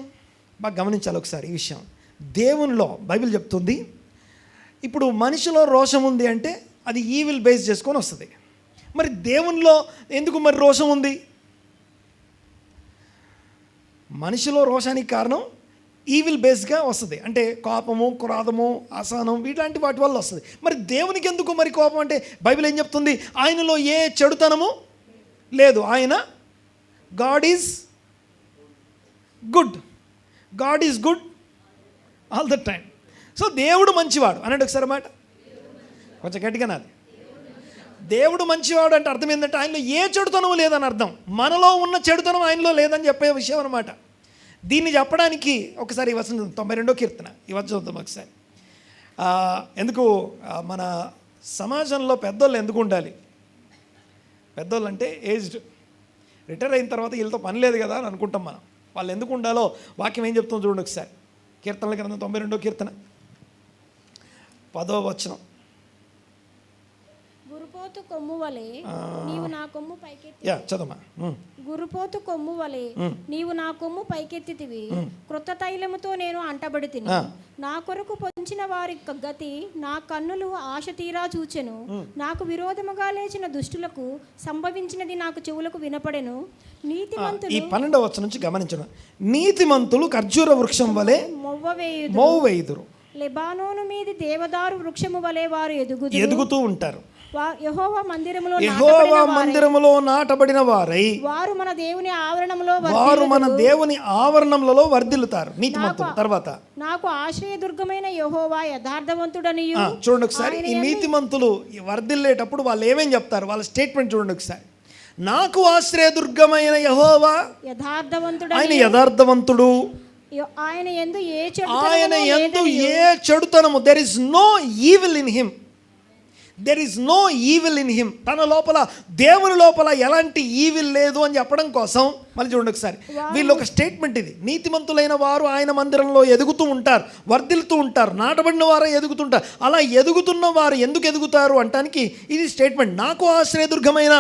బాగా గమనించాలి ఒకసారి ఈ విషయం. దేవునిలో బైబిల్ చెప్తుంది, ఇప్పుడు మనిషిలో రోషం ఉంది అంటే అది ఈవిల్ బేస్ చేసుకొని వస్తుంది. మరి దేవునిలో ఎందుకు మరి రోషం ఉంది? మనిషిలో రోషానికి కారణం ఈవిల్ బేస్గా వస్తుంది, అంటే కోపము, క్రోధము, అసహనం, వీటిలాంటి వాటి వల్ల వస్తుంది. మరి దేవునికి ఎందుకు మరి కోపం? అంటే బైబిల్ ఏం చెప్తుంది? ఆయనలో ఏ చెడుతనము లేదు. ఆయన God is good all the time. So దేవుడు మంచివాడు అనండి ఒకసారి మాట, కొంచెం గట్టిగా నాది. దేవుడు మంచివాడు అంటే అర్థం ఏంటంటే ఆయనలో ఏ చెడుతనం లేదని అర్థం. మనలో ఉన్న చెడుతనం ఆయనలో లేదని చెప్పే విషయం అనమాట. దీన్ని చెప్పడానికి ఒకసారి ఈ వచనం 92వ కీర్తన ఈ వచనం ఒకసారి. ఎందుకు మన సమాజంలో పెద్దోళ్ళు ఎందుకు ఉండాలి? పెద్దోళ్ళు అంటే ఏజ్డ్, రిటైర్ అయిన తర్వాత వీళ్ళతో పని లేదు కదా అని అనుకుంటాం మనం. వాళ్ళు ఎందుకు ఉండాలో వాక్యం ఏం చెప్తాం చూడండి ఒకసారి. కీర్తనల గ్రంథం 92వ కీర్తన 10వ వచనం. గురుపోతు కొమ్ము వలె నీవు నా కొమ్ము పైకెత్తి. చదవమా. గురుపోతు కొమ్ము వలె నీవు నా కొమ్ము పైకెత్తితివి, కృత తైలముతో నేను అంటబడితిని. నా కొరకు పొంచిన వారి గతి నా కన్నులు ఆశ తీరా చూచెను. నాకు విరోధముగా లేచిన దుష్టులకు సంభవించినది నాకు చెవులకు వినపడెను. నీతిమంతులు, ఈ 12వ వచనం నుంచి గమనించడం, నీతిమంతులు ఖర్జూర వృక్షం వలె మోవేయుదురు. లెబానోను మీది దేవదారు వృక్షము వలె వారు ఎదుగుతూ ఉంటారు. యెహోవా మందిరములో నాటబడిన వారై వారు మన దేవుని ఆవరణములలో వర్ధిల్లుతారు. నీతిమంతులు. తర్వాత, నాకు ఆశ్రయదుర్గమైన యెహోవా యథార్థవంతుడనియు. చూడండి ఒకసారి, ఈ నీతిమంతులు వర్ధిల్లేటప్పుడు వాళ్ళు ఏమేం చెప్తారు? వాళ్ళ స్టేట్మెంట్ చూడండి ఒకసారి. నాకు ఆశ్రయదుర్గమైన యెహోవా యథార్థవంతుడు, ఆయన యథార్థవంతుడు, ఆయన యందు ఏ చెడుతనము, there is no evil in him, there is no evil in him. తన లోపల, దేవుని లోపల ఎలాంటి ఈవిల్ లేదు అని చెప్పడం కోసం మళ్ళీ చూడండి ఒకసారి. వీళ్ళు ఒక స్టేట్మెంట్ ఇది. నీతిమంతులైన వారు ఆయన మందిరంలో ఎదుగుతూ ఉంటారు, వర్ధిల్లుతూ ఉంటారు, నాటబడిన వారు ఎదుగుతుంటారు. అలా ఎదుగుతున్న వారు ఎందుకు ఎదుగుతారు అంటానికి ఇది స్టేట్మెంట్. నాకు ఆశ్రయదుర్గమైన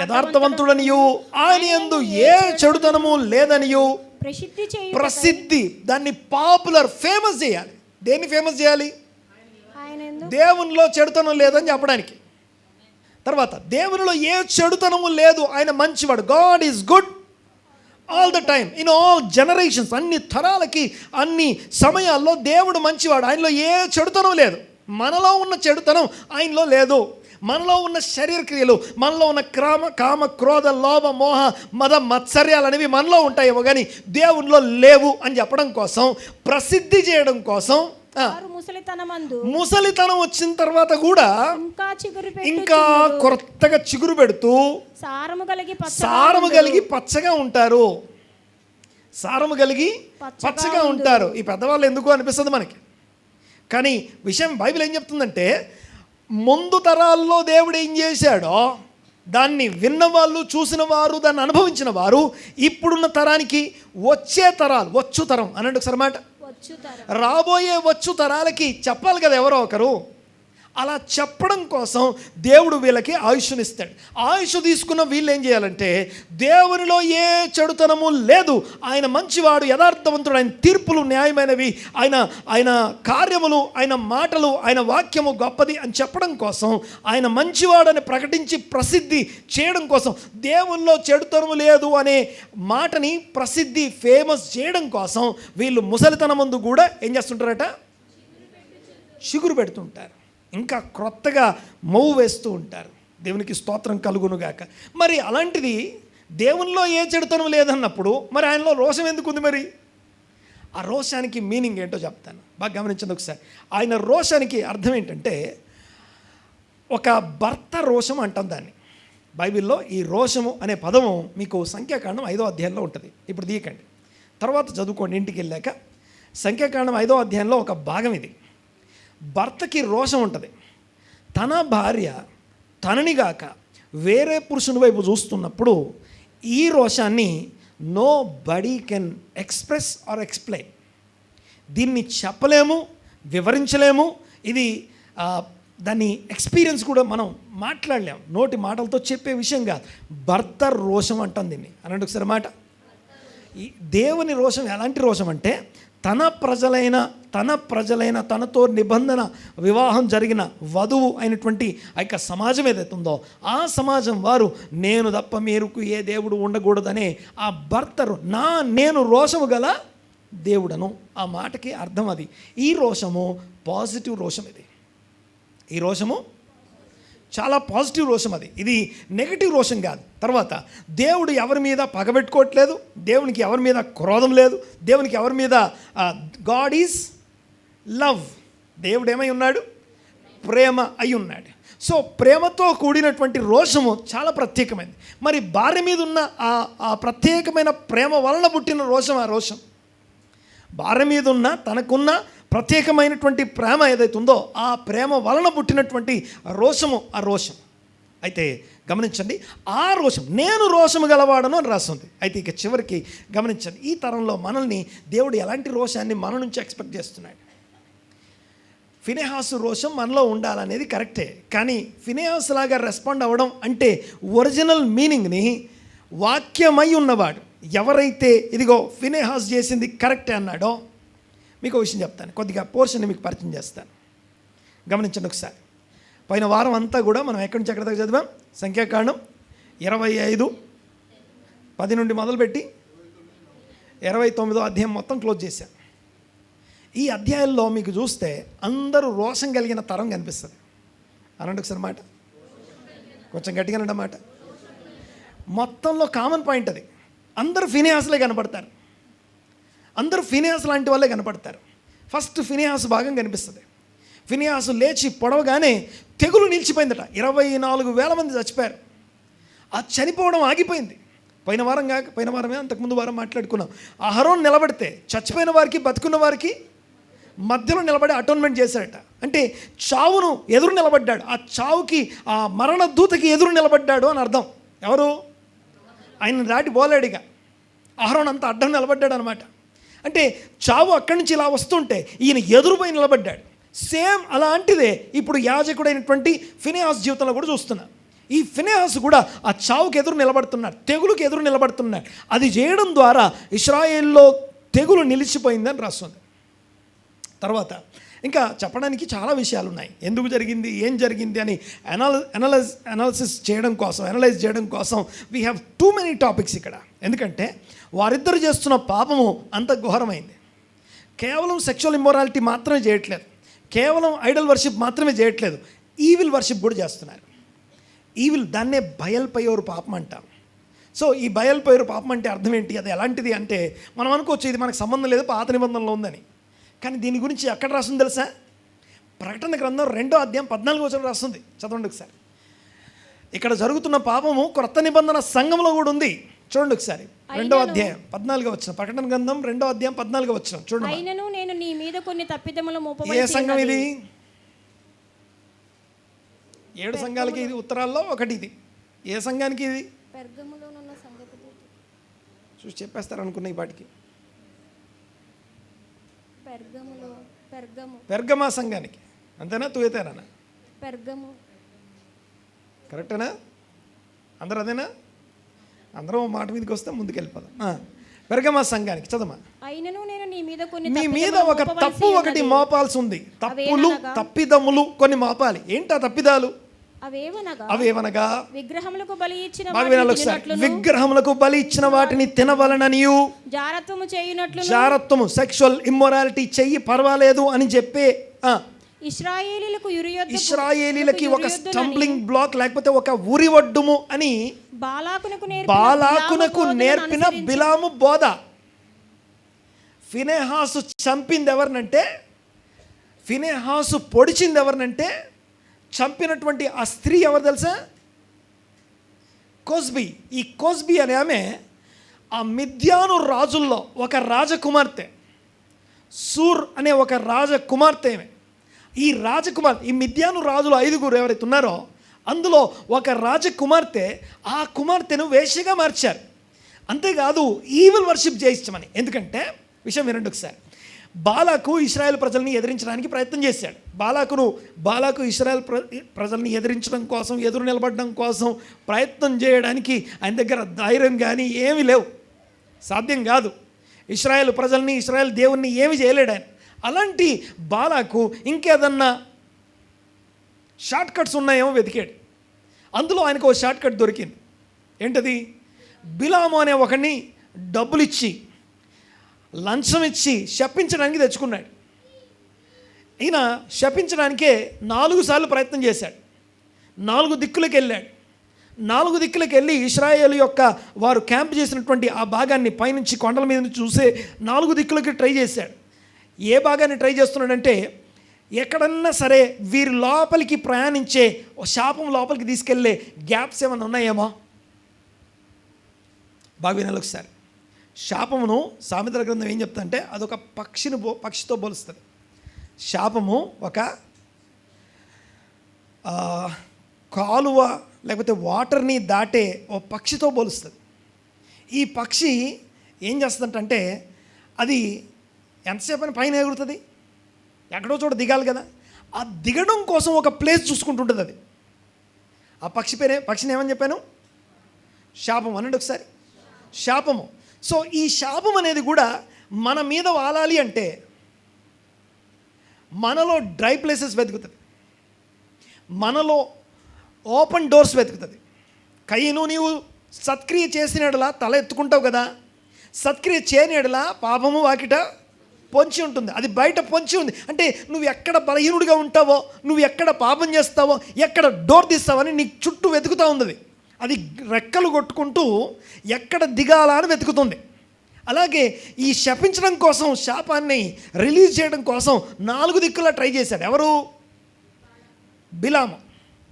యథార్థవంతుడనియు, ఆయన యందు ఏ చెడుతనము లేదనియు ప్రసిద్ధి. దాన్ని పాపులర్, ఫేమస్ చేయాలి. దేన్ని ఫేమస్ చేయాలి? దేవునిలో చెడుతనం లేదని చెప్పడానికి. తర్వాత, దేవునిలో ఏ చెడుతనము లేదు, ఆయన మంచివాడు, God is good all the time, in all generations, అన్ని తరాలకి అన్ని సమయాల్లో దేవుడు మంచివాడు. ఆయనలో ఏ చెడుతనం లేదు. మనలో ఉన్న చెడుతనం ఆయనలో లేదు. మనలో ఉన్న శరీర క్రియలు, మనలో ఉన్న కామ క్రోధ లోభ మోహ మద మత్సర్యాలు అనేవి మనలో ఉంటాయేమో కానీ దేవునిలో లేవు అని చెప్పడం కోసం, ప్రసిద్ధి చేయడం కోసం, ముసలితనం వచ్చిన తర్వాత కూడా ఇంకా కొత్తగా చిగురు పెడుతూ సారము కలిగి పచ్చగా ఉంటారు. సారము కలిగి పచ్చగా ఉంటారు. ఈ పెద్దవాళ్ళు ఎందుకు అనిపిస్తుంది మనకి. కానీ విషయం బైబిల్ ఏం చెప్తుందంటే, ముందు తరాల్లో దేవుడు ఏం చేశాడో దాన్ని విన్నవాళ్ళు, చూసిన వారు, దాన్ని అనుభవించిన వారు ఇప్పుడున్న తరానికి, వచ్చే తరాలు, వచ్చు తరం అనండి ఒకసారి మాట, రాబోయే వచ్చు తరాలకి చెప్పాలి కదా ఎవరో ఒకరు. అలా చెప్పడం కోసం దేవుడు వీళ్ళకి ఆయుష్నిస్తాడు. ఆయుష్ తీసుకున్న వీళ్ళు ఏం చేయాలంటే, దేవునిలో ఏ చెడుతనము లేదు, ఆయన మంచివాడు, యథార్థవంతుడు, ఆయన తీర్పులు న్యాయమైనవి, ఆయన కార్యములు, ఆయన మాటలు, ఆయన వాక్యము గొప్పది అని చెప్పడం కోసం, ఆయన మంచివాడని ప్రకటించి ప్రసిద్ధి చేయడం కోసం, దేవునిలో చెడుతనము లేదు అనే మాటని ప్రసిద్ధి ఫేమస్ చేయడం కోసం వీళ్ళు ముసలితనం ముందు కూడా ఏం చేస్తుంటారట, చిగురు పెడుతుంటారు. ఇంకా క్రొత్తగా మౌ వేస్తూ ఉంటారు. దేవునికి స్తోత్రం కలుగునుగాక. మరి అలాంటిది దేవునిలో ఏ చెడుతనం లేదన్నప్పుడు మరి ఆయనలో రోషం ఎందుకు ఉంది? మరి ఆ రోషానికి మీనింగ్ ఏంటో చెప్తాను, బాగా గమనించండి ఒకసారి. ఆయన రోషానికి అర్థం ఏంటంటే, ఒక భర్త రోషం అంటాం దాన్ని. బైబిల్లో ఈ రోషము అనే పదము మీకు సంఖ్యాకాండం 5వ అధ్యాయంలో ఉంటుంది. ఇప్పుడు దీకండి, తర్వాత చదువుకోండి ఇంటికి వెళ్ళాక. సంఖ్యాకాండం 5వ అధ్యాయంలో ఒక భాగం ఇది. భర్తకి రోషం ఉంటుంది. తన భార్య తనని గాక వేరే పురుషుని వైపు చూస్తున్నప్పుడు ఈ రోషాన్ని nobody can express or explain. దీన్ని చెప్పలేము, వివరించలేము. ఇది దాన్ని ఎక్స్పీరియన్స్ కూడా మనం మాట్లాడలేము, నోటి మాటలతో చెప్పే విషయం కాదు. భర్త రోషం అంటాం దీన్ని. అనండి ఒకసారి మాట. ఈ దేవుని రోషం ఎలాంటి రోషం అంటే, తన ప్రజలైన తనతో నిబంధన వివాహం జరిగిన వధువు అయినటువంటి ఆ యొక్క సమాజం ఏదైతే ఉందో ఆ సమాజం వారు నేను తప్ప మీరుకు ఏ దేవుడు ఉండకూడదనే ఆ భర్త నేను రోషము గల దేవుడను, ఆ మాటకి అర్థం అది. ఈ రోషము పాజిటివ్ రోషం. ఈ రోషము చాలా పాజిటివ్ రోషం. ఇది నెగటివ్ రోషం కాదు. తర్వాత దేవుడు ఎవరి మీద పగబెట్టుకోవట్లేదు, దేవునికి ఎవరి మీద క్రోధం లేదు, దేవునికి ఎవరి మీద, గాడ్ ఈజ్ లవ్. దేవుడు ఏమై ఉన్నాడు? ప్రేమ అయి ఉన్నాడు. సో ప్రేమతో కూడినటువంటి రోషము చాలా ప్రత్యేకమైనది. మరి భార్య మీద ఉన్న ఆ ప్రత్యేకమైన ప్రేమ వలన పుట్టిన రోషం, ఆ రోషం భార్య మీద ఉన్న తనకున్న ప్రత్యేకమైనటువంటి ప్రేమ ఏదైతే ఉందో ఆ ప్రేమ వలన పుట్టినటువంటి రోషము, ఆ రోషం. అయితే గమనించండి, ఆ రోషం నేను రోషము గలవాడను అని రాస్తుంది. అయితే ఇక చివరికి గమనించండి, ఈ తరంలో మనల్ని దేవుడు ఎలాంటి రోషాన్ని మన నుంచి ఎక్స్పెక్ట్ చేస్తున్నాడు. ఫినెహాసు రోషం మనలో ఉండాలనేది కరెక్టే. కానీ ఫినెహాసు లాగా రెస్పాండ్ అవ్వడం అంటే ఒరిజినల్ మీనింగ్ని వాక్యమై ఉన్నవాడు ఎవరైతే ఇదిగో ఫినెహాస్ చేసింది కరెక్టే అన్నాడో, మీకు విషయం చెప్తాను, కొద్దిగా పోర్షన్ని మీకు పరిచయం చేస్తాను. గమనించండి ఒకసారి. పోయిన వారం అంతా కూడా మనం ఎక్కడి నుంచి ఎక్కడి దాకా చదివాం? సంఖ్యాకాండం 25:10 నుండి మొదలుపెట్టి 29వ అధ్యాయం మొత్తం క్లోజ్ చేశాం. ఈ అధ్యాయంలో మీకు చూస్తే అందరూ రోషం కలిగిన తరం కనిపిస్తుంది. అనండి ఒకసారి మాట, కొంచెం గట్టిగా అనండి మాట. మొత్తంలో కామన్ పాయింట్ అది. అందరూ ఫినెహాసులే కనపడతారు, అందరూ ఫినెహాసు లాంటి వాళ్ళే కనపడతారు. ఫస్ట్ ఫినెహాసు భాగం కనిపిస్తుంది. ఫినెహాసు లేచి పొడవగానే తెగులు నిలిచిపోయిందట. 24,000 మంది చచ్చిపోయారు. ఆ చనిపోవడం ఆగిపోయింది. పోయిన వారమే అంతకుముందు వారం మాట్లాడుకున్నాం. అహరోన్ నిలబడితే చచ్చిపోయిన వారికి బతుకున్న వారికి మధ్యలో నిలబడి అటోన్మెంట్ చేశాడట. అంటే చావును ఎదురు నిలబడ్డాడు. ఆ చావుకి, ఆ మరణ దూతకి ఎదురు నిలబడ్డాడు అని అర్థం. ఎవరు? ఆయన దాటి పోలేడిగా అహరోన్ అంతా అడ్డం నిలబడ్డాడు అనమాట. అంటే చావు అక్కడి నుంచి ఇలా వస్తుంటే ఈయన ఎదురుపోయి నిలబడ్డాడు. సేమ్ అలాంటిదే ఇప్పుడు యాజకుడైనటువంటి ఫినెహాస్ జీవితంలో కూడా చూస్తున్నాం. ఈ ఫినెహాస్ కూడా ఆ చావుకి ఎదురు నిలబడుతున్నాడు, తెగులుకి ఎదురు నిలబడుతున్నాడు. అది చేయడం ద్వారా ఇశ్రాయేల్లో తెగులు నిలిచిపోయిందని రాస్తుంది. తర్వాత ఇంకా చెప్పడానికి చాలా విషయాలు ఉన్నాయి, ఎందుకు జరిగింది, ఏం జరిగింది అని అనలైజ్ చేయడం కోసం we have too many topics ఇక్కడ. ఎందుకంటే వారిద్దరు చేస్తున్న పాపము అంత ఘోరమైంది. కేవలం సెక్షువల్ ఇమ్మొరాలిటీ మాత్రమే చేయట్లేదు, కేవలం ఐడల్ వర్షిప్ మాత్రమే చేయట్లేదు, ఈవిల్ వర్షిప్ కూడా చేస్తున్నారు. ఈవిల్, దాన్నే బయల్పయోరు పాపం అంటాం. సో ఈ బయల్పయోరు పాపం అంటే అర్థం ఏంటి, అది ఎలాంటిది అంటే మనం అనుకోవచ్చు ఇది మనకు సంబంధం లేదు, పాత నిబంధనలో ఉందని. కానీ దీని గురించి ఎక్కడ రాస్తుంది తెలుసా? ప్రకటన గ్రంథం 2వ అధ్యాయం 14వ వచనం రాస్తుంది. చదవండి ఒకసారి. ఇక్కడ జరుగుతున్న పాపము క్రొత్త నిబంధన సంఘంలో కూడా ఉంది. చూడండి ఒకసారి, 2వ అధ్యాయం 14వ వచనం. ప్రకటన గ్రంథం 2వ అధ్యాయం 14వ వచనం చూడండి. అయినను నేను నీ మీద కొన్ని తప్పిదములు ఏ సంఘం ఇది? 7 సంఘాలకి ఇది ఉత్తరాల్లో ఒకటి. ఇది ఏ సంఘానికి? ఇది పెర్గములోనున్న సంఘపు చూసి చెప్పేస్తారు అనుకున్న ఈ పాటికి. పెర్గమా సంఘానికి, అంతేనా? తుయతేనా? పెర్గము కరెక్టేనా? అందరూ అదేనా? అందరం మాట మీదకి వస్తే ముందుకు వెళ్ళిపోదాం. పెర్గమా సంఘానికి చదవమా. అయినను నేను నీ మీద కొన్ని మీ మీద ఒక తప్పు ఒకటి మోపాల్సి ఉంది. తప్పిదములు కొన్ని మోపాలి. ఏంటా తప్పిదాలు? అవేవనగా విగ్రహములకు బలి ఇచ్చిన వాటిని తినవలననియు, జారత్వము సెక్షువల్ ఇమ్మొరాలిటీ చెయ్యి పర్వాలేదు అని చెప్పే ఇశ్రాయేలీలకి ఒక స్టంబ్లింగ్ బ్లాక్ లేకపోతే ఒక ఉరివడ్డుము అని బాలాకునకు నేర్పిన బిలాము బోధ. ఫినెహాసు చంపింది ఎవరినంటే, ఫినెహాసు పొడిచింది ఎవరినంటే, చంపినటువంటి ఆ స్త్రీ ఎవరు తెలుసా? కోస్బీ. ఈ కోస్బీ అనే ఆమె ఆ మిద్యాను రాజుల్లో ఒక రాజకుమార్తె. సూర్ అనే ఒక రాజకుమార్తె. ఈ రాజకుమార్తె, ఈ మిద్యాను రాజులు 5 ఎవరైతే ఉన్నారో అందులో ఒక రాజకుమార్తె, ఆ కుమార్తెను వేశ్యగా మార్చారు. అంతేకాదు ఈవిల్ వర్షిప్ చేయించమని. ఎందుకంటే విషయం వినండి ఒకసారి. బాలాకు ఇశ్రాయేల్ ప్రజల్ని ఎదిరించడానికి ప్రయత్నం చేశాడు. బాలాకు ఇశ్రాయేల్ ప్రజల్ని ఎదిరించడం కోసం, ఎదురు నిలబడడం కోసం ప్రయత్నం చేయడానికి ఆయన దగ్గర ధైర్యం కానీ ఏమీ లేవు, సాధ్యం కాదు. ఇశ్రాయేల్ ప్రజల్ని, ఇశ్రాయేల్ దేవుణ్ణి ఏమి చేయలేడు ఆయన. అలాంటి బాలాకు ఇంకేదన్నా షార్ట్ కట్స్ ఉన్నాయేమో వెతికాడు. అందులో ఆయనకు ఒక షార్ట్ కట్ దొరికింది. ఏంటది? బిలాము అనే ఒకడిని డబ్బులు ఇచ్చి, లంచం ఇచ్చి శపించడానికి తెచ్చుకున్నాడు. ఈయన శపించడానికే 4 సార్లు ప్రయత్నం చేశాడు. 4 దిక్కులకు వెళ్ళాడు. 4 దిక్కులకు వెళ్ళి ఇశ్రాయేలు యొక్క వారు క్యాంప్ చేసినటువంటి ఆ భాగాన్ని పైనుంచి కొండల మీద నుంచి చూసే 4 దిక్కులకి ట్రై చేశాడు. ఏ భాగాన్ని ట్రై చేస్తున్నాడంటే, ఎక్కడన్నా సరే వీరి లోపలికి ప్రయాణించే శాపం లోపలికి తీసుకెళ్లే గ్యాప్స్ ఏమైనా ఉన్నాయేమో. బాగా వినాలి ఒకసారి. శాపమును సామెతల గ్రంథం ఏం చెప్తా అంటే అదొక పక్షితో పోలుస్తుంది. శాపము ఒక కాలువ లేకపోతే వాటర్ని దాటే ఓ పక్షితో పోలుస్తుంది. ఈ పక్షి ఏం చేస్తుందంటే అది ఎంతసేపు అని పైన ఎగురుతుంది, ఎక్కడో చోట దిగాలి కదా. ఆ దిగడం కోసం ఒక ప్లేస్ చూసుకుంటుంటుంది అది. ఆ పక్షిని ఏమని చెప్పాను? శాపం అనండి ఒకసారి. శాపము. సో ఈ శాపం అనేది కూడా మన మీద వాలాలి అంటే మనలో డ్రై ప్లేసెస్ వెతుకుతుంది, మనలో ఓపెన్ డోర్స్ వెతుకుతుంది. కయ్యను నీవు సత్క్రియ చేసిన ఎడలా తల ఎత్తుకుంటావు కదా, సత్క్రియ చేయని ఎడలా పాపము వాకిట పొంచి ఉంటుంది. అది బయట పొంచి ఉంది అంటే నువ్వు ఎక్కడ బలహీనుడిగా ఉంటావో, నువ్వు ఎక్కడ పాపం చేస్తావో, ఎక్కడ డోర్ తీస్తావని నీ చుట్టూ వెతుకుతూ ఉంది. అది రెక్కలు కొట్టుకుంటూ ఎక్కడ దిగాలా అని వెతుకుతుంది. అలాగే ఈ శపించడం కోసం, శాపాన్ని రిలీజ్ చేయడం కోసం 4 దిక్కులా ట్రై చేశాడు. ఎవరు?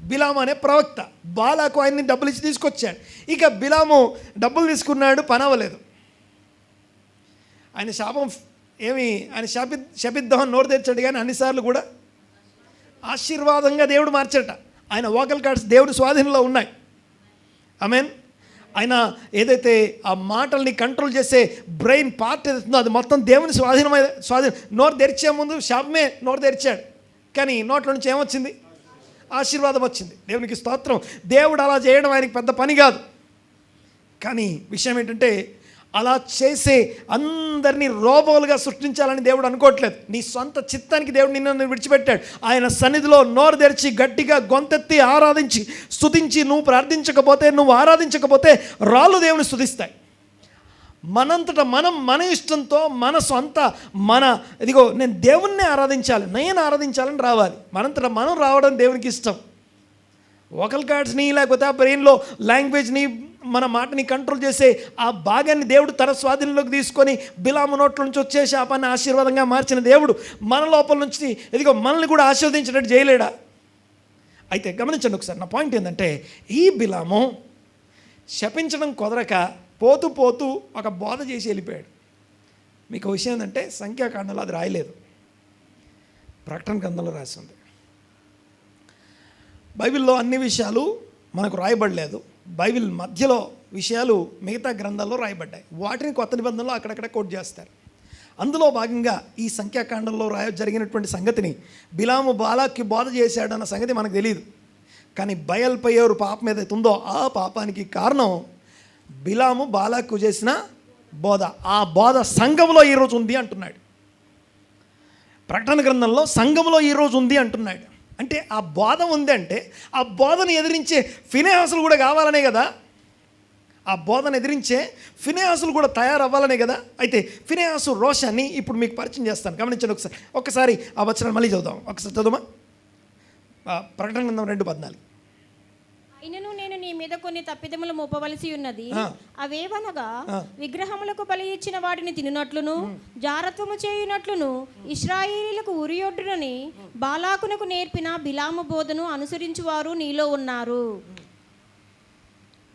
బిలాము అనే ప్రవక్త. బాలాకు ఆయన్ని డబ్బులు ఇచ్చి తీసుకొచ్చాడు. ఇక బిలాము డబ్బులు తీసుకున్నాడు, పని అవ్వలేదు. ఆయన శాపం ఆయన శపిద్దామని నోరు తెచ్చాడు, కానీ అన్నిసార్లు కూడా ఆశీర్వాదంగా దేవుడు మార్చట. ఆయన వోకల్ కార్డ్స్ దేవుడి స్వాధీనంలో ఉన్నాయి. ఆమేన్. ఆయన ఏదైతే ఆ మాటల్ని కంట్రోల్ చేసే బ్రెయిన్ పార్ట్ ఏదైతుందో అది మొత్తం దేవుని స్వాధీనం. నోరు తెరిచే ముందు శాపమే నోరు తెరిచాడు, కానీ నోట్ల నుంచి ఏమొచ్చింది? ఆశీర్వాదం వచ్చింది. దేవునికి స్తోత్రం. దేవుడు అలా చేయడం ఆయనకి పెద్ద పని కాదు. కానీ విషయం ఏంటంటే అలా చేసే అందరినీ రోబోలుగా సృష్టించాలని దేవుడు అనుకోవట్లేదు. నీ సొంత చిత్తానికి దేవుడు నిన్ను విడిచిపెట్టాడు. ఆయన సన్నిధిలో నోరు తెరిచి గట్టిగా గొంతెత్తి ఆరాధించి స్తుతించి, నువ్వు ప్రార్థించకపోతే, నువ్వు ఆరాధించకపోతే రాళ్ళు దేవుని స్తుతిస్తాయి. మనంతట మనం మన ఇష్టంతో ఇదిగో నేను దేవుణ్ణి ఆరాధించాలి, నేను ఆరాధించాలని రావాలి. మనంతట మనం రావడం దేవునికి ఇష్టం. వోకల్ కార్డ్స్ని లేకపోతే ఆ బ్రెయిన్లో లాంగ్వేజ్ని, మన మాటని కంట్రోల్ చేసే ఆ భాగాన్ని దేవుడు తన స్వాధీనంలోకి తీసుకొని బిలాము నోట్ల నుంచి వచ్చే శాపాన్ని ఆశీర్వాదంగా మార్చిన దేవుడు మన లోపల నుంచి ఇదిగో మనల్ని కూడా ఆశీర్వదించినట్టు చేయలేడా? అయితే గమనించండి ఒకసారి. నా పాయింట్ ఏంటంటే, ఈ బిలాము శపించడం కుదరక పోతూ పోతూ ఒక బోధ చేసి వెళ్ళిపోయాడు. మీకు విషయం ఏంటంటే, సంఖ్యాకాండంలో అది రాయలేదు, ప్రకటన గ్రంథంలో రాసింది. బైబిల్లో అన్ని విషయాలు మనకు రాయబడలేదు. బైబిల్ మధ్యలో విషయాలు మిగతా గ్రంథాల్లో రాయబడ్డాయి. వాటిని కొత్త నిబంధనలో అక్కడక్కడ కోట్ చేస్తారు. అందులో భాగంగా ఈ సంఖ్యాకాండంలో జరిగినటువంటి సంగతిని బిలాము బాలాక్కి బోధ చేశాడన్న సంగతి మనకు తెలియదు. కానీ బయల్పెయోరు పాపం ఏదైతే ఉందో ఆ పాపానికి కారణం బిలాము బాలాక్కు చేసిన బోధ. ఆ బోధ సంఘంలో ఈరోజు ఉంది అంటున్నాడు. ప్రకటన గ్రంథంలో సంఘంలో ఈరోజు ఉంది అంటున్నాడు. అంటే ఆ బోధ ఉంది అంటే ఆ బోధను ఎదిరించే ఫినెహాసులు కూడా కావాలనే కదా. ఆ బోధను ఎదిరించే ఫినెహాసులు కూడా తయారవ్వాలనే కదా. అయితే ఫినెహాసు రోషాన్ని ఇప్పుడు మీకు పరిచయం చేస్తాను. గమనించండి ఒకసారి ఆ వచనాన్ని మళ్ళీ చదువుదాం. ఒకసారి చదువుమా. ప్రకటన గ్రంథం 2:14. అయినను నేను నీ మీద కొన్ని తప్పిదములు మోపవలసి ఉన్నది. అవేవనగా విగ్రహములకు బలి ఇచ్చిన వాటిని తినునట్లును, జారత్వము చేయునట్లును ఇశ్రాయేలీలకు ఉరియొడ్డునని బాలాకునకు నేర్పిన బిలాము బోధను అనుసరించువారు నీలో ఉన్నారు.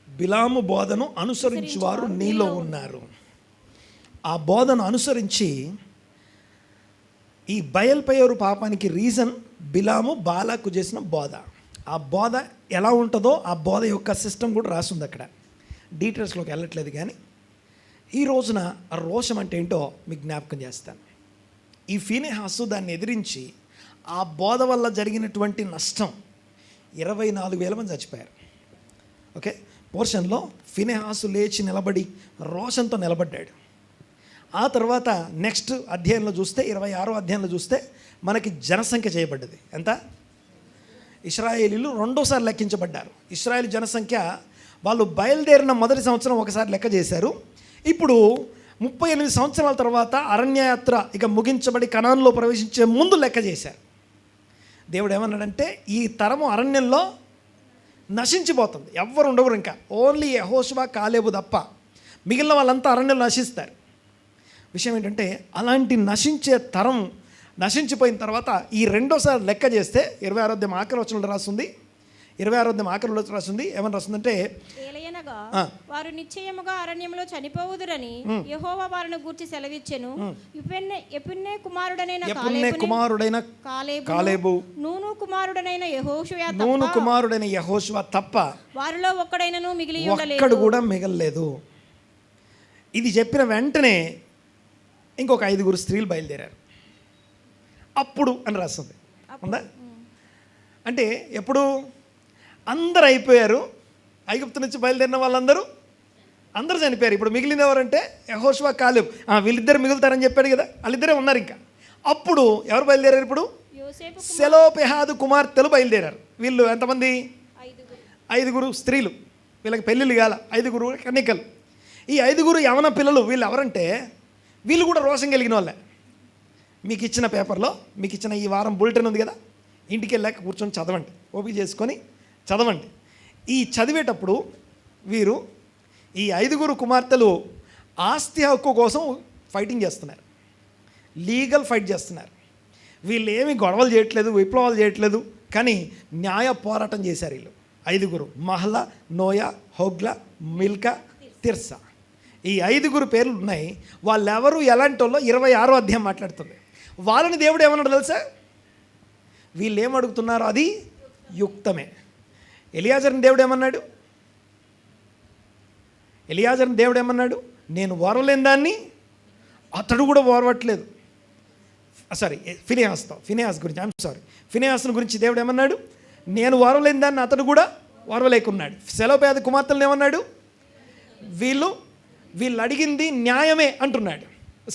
బిలాము బోధను అనుసరించువారు నీలో ఉన్నారు. ఆ బోధను అనుసరించి ఈ బయల్పెయోరు పాపానికి రీజన్ బిలాము బాలాకు చేసిన బోధ. ఆ బోధ ఎలా ఉంటుందో ఆ బోధ యొక్క సిస్టమ్ కూడా రాసింది అక్కడ. డీటెయిల్స్లోకి వెళ్ళట్లేదు. కానీ ఈ రోజున ఆ రోషం అంటే ఏంటో మీకు జ్ఞాపకం చేస్తాను. ఈ ఫీనెహాసు దాన్ని ఎదిరించి ఆ బోధ వల్ల జరిగినటువంటి నష్టం 24,000 మంది చచ్చిపోయారు. ఓకే, పోర్షన్లో ఫీనెహాసు లేచి నిలబడి రోషంతో నిలబడ్డాడు. ఆ తర్వాత నెక్స్ట్ అధ్యాయంలో చూస్తే 26వ అధ్యాయంలో చూస్తే మనకి జనసంఖ్య చేయబడ్డది. ఎంత? ఇశ్రాయేలీలు రెండోసారి లెక్కించబడ్డారు. ఇశ్రాయేల్ జనసంఖ్య వాళ్ళు బయలుదేరిన మొదటి సంవత్సరం ఒకసారి లెక్క చేశారు. ఇప్పుడు 38 సంవత్సరాల తర్వాత అరణ్యయాత్ర ఇక ముగించబడి కనాన్లో ప్రవేశించే ముందు లెక్క చేశారు. దేవుడు ఏమన్నాడంటే, ఈ తరము అరణ్యంలో నశించిపోతుంది, ఎవ్వరు ఉండవరు, ఇంకా ఓన్లీ యెహోషువ కాలేబు తప్ప మిగిలిన వాళ్ళంతా అరణ్యంలో నశిస్తారు. విషయం ఏంటంటే, అలాంటి నశించే తరం నశించిపోయిన తర్వాత ఈ రెండోసారి లెక్క చేస్తే 26వ అధ్యాయం ఆఖరి వచనంలో రాస్తుంది. 26వ అధ్యాయం ఆఖరిలో రాస్తుంది. ఏమని రాస్తుందంటే, ఏలయనగా వారు నిశ్చయముగా అరణ్యంలో చనిపోవుదురని యెహోవా వారిని గూర్చి సెలవిచ్చెను. యెఫున్నె కుమారుడైన కాలేబు, నూను కుమారుడైన యెహోషువ తప్ప వారిలో ఒక్కడైనను మిగిలి ఉండలేదు, ఒక్కడు కూడా మిగలలేదు. ఇది చెప్పిన వెంటనే ఇంకొక 5 స్త్రీలు బయలుదేరారు. అప్పుడు అని రాస్తుంది. ఉందా? అంటే ఎప్పుడు అందరు అయిపోయారు. ఐగుప్తు నుంచి బయలుదేరిన వాళ్ళందరూ అందరూ చనిపోయారు. ఇప్పుడు మిగిలిన ఎవరంటే యెహోషువ కాలేబు. వీళ్ళిద్దరు మిగులుతారని చెప్పాడు కదా, వాళ్ళిద్దరే ఉన్నారు. ఇంకా అప్పుడు ఎవరు బయలుదేరారు? ఇప్పుడు సెలోపెహాదు కుమార్తెలు బయలుదేరారు. వీళ్ళు ఎంతమంది? 5 స్త్రీలు. వీళ్ళకి పెళ్ళిళ్ళు కాల, 5 కన్యకలు. ఈ 5 యవన పిల్లలు. వీళ్ళు ఎవరంటే వీళ్ళు కూడా రోషం కలిగిన వాళ్ళే. మీకు ఇచ్చిన పేపర్లో మీకు ఇచ్చిన ఈ వారం బులెటిన్ ఉంది కదా, ఇంటికి వెళ్ళాక కూర్చొని చదవండి, ఓపిక చేసుకొని చదవండి. ఈ చదివేటప్పుడు వీరు ఈ 5 కుమార్తెలు ఆస్తి హక్కు కోసం ఫైటింగ్ చేస్తున్నారు, లీగల్ ఫైట్ చేస్తున్నారు. వీళ్ళు ఏమి గొడవలు చేయట్లేదు, విప్లవాలు చేయట్లేదు, కానీ న్యాయ పోరాటం చేశారు వీళ్ళు 5. Mahlah, Noah, Hoglah, Milcah, Tirzah. ఈ 5 పేర్లు ఉన్నాయి. వాళ్ళెవరు ఎలాంటి వాళ్ళో 26వ అధ్యాయం మాట్లాడుతుంది. వాళ్ళని దేవుడు ఏమన్నాడు తెలుసా? వీళ్ళు ఏమడుగుతున్నారో అది యుక్తమే. ఎలియాజర్ని దేవుడు ఏమన్నాడు? నేను ఓర్వలేని దాన్ని అతడు కూడా ఓర్వట్లేదు. ఫినెహాస్ గురించి దేవుడు ఏమన్నాడు? నేను ఓర్వలేని దాన్ని అతడు కూడా ఓర్వలేకున్నాడు. సెలోపెహాదు కుమార్తెలను ఏమన్నాడు? వీళ్ళు వీళ్ళు అడిగింది న్యాయమే అంటున్నాడు.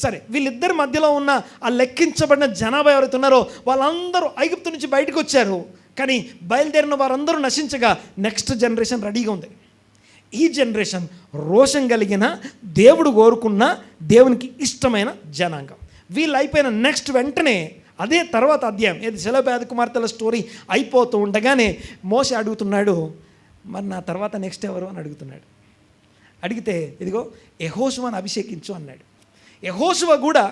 సరే, వీళ్ళిద్దరి మధ్యలో ఉన్న ఆ లెక్కించబడిన జనాభా ఎవరైతే ఉన్నారో వాళ్ళందరూ ఐగుప్తు నుంచి బయటకు వచ్చారు. కానీ బయలుదేరిన వారందరూ నశించగా నెక్స్ట్ జనరేషన్ రెడీగా ఉంది. ఈ జనరేషన్ రోషం కలిగిన, దేవుడు కోరుకున్న, దేవునికి ఇష్టమైన జనాంగం. వీళ్ళు అయిపోయిన నెక్స్ట్ వెంటనే అదే తర్వాత అధ్యాయం, ఏది సెలోపాదు కుమార్తెల స్టోరీ అయిపోతూ ఉండగానే మోషే అడుగుతున్నాడు, మరి నా తర్వాత నెక్స్ట్ ఎవరు అని అడుగుతున్నాడు. అడిగితే ఇదిగో యెహోషువను అభిషేకించు అన్నాడు. యెహోషువ కూడా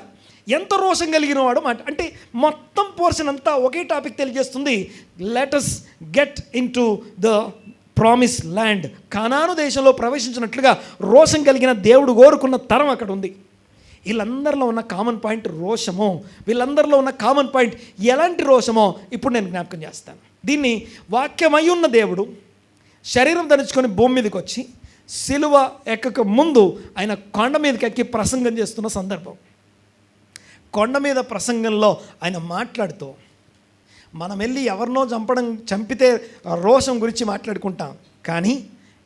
ఎంత రోషం కలిగిన వాడు మాట. అంటే మొత్తం పోర్షన్ అంతా ఒకే టాపిక్ తెలియజేస్తుంది. Let us get into the promise land. కానాను దేశంలో ప్రవేశించినట్లుగా రోషం కలిగిన, దేవుడు కోరుకున్న తరం అక్కడ ఉంది. వీళ్ళందరిలో ఉన్న కామన్ పాయింట్ రోషము. వీళ్ళందరిలో ఉన్న కామన్ పాయింట్ ఎలాంటి రోషమో ఇప్పుడు నేను జ్ఞాపకం చేస్తాను. దీన్ని వాక్యమై ఉన్న దేవుడు శరీరం ధరించుకొని భూమి మీదకి వచ్చి సిలువ ఎక్కక ముందు ఆయన కొండ మీదకి ఎక్కి ప్రసంగం చేస్తున్న సందర్భం. కొండ మీద ప్రసంగంలో ఆయన మాట్లాడుతూ, మనం వెళ్ళి ఎవరినో చంపితే రోషం గురించి మాట్లాడుకుంటాం. కానీ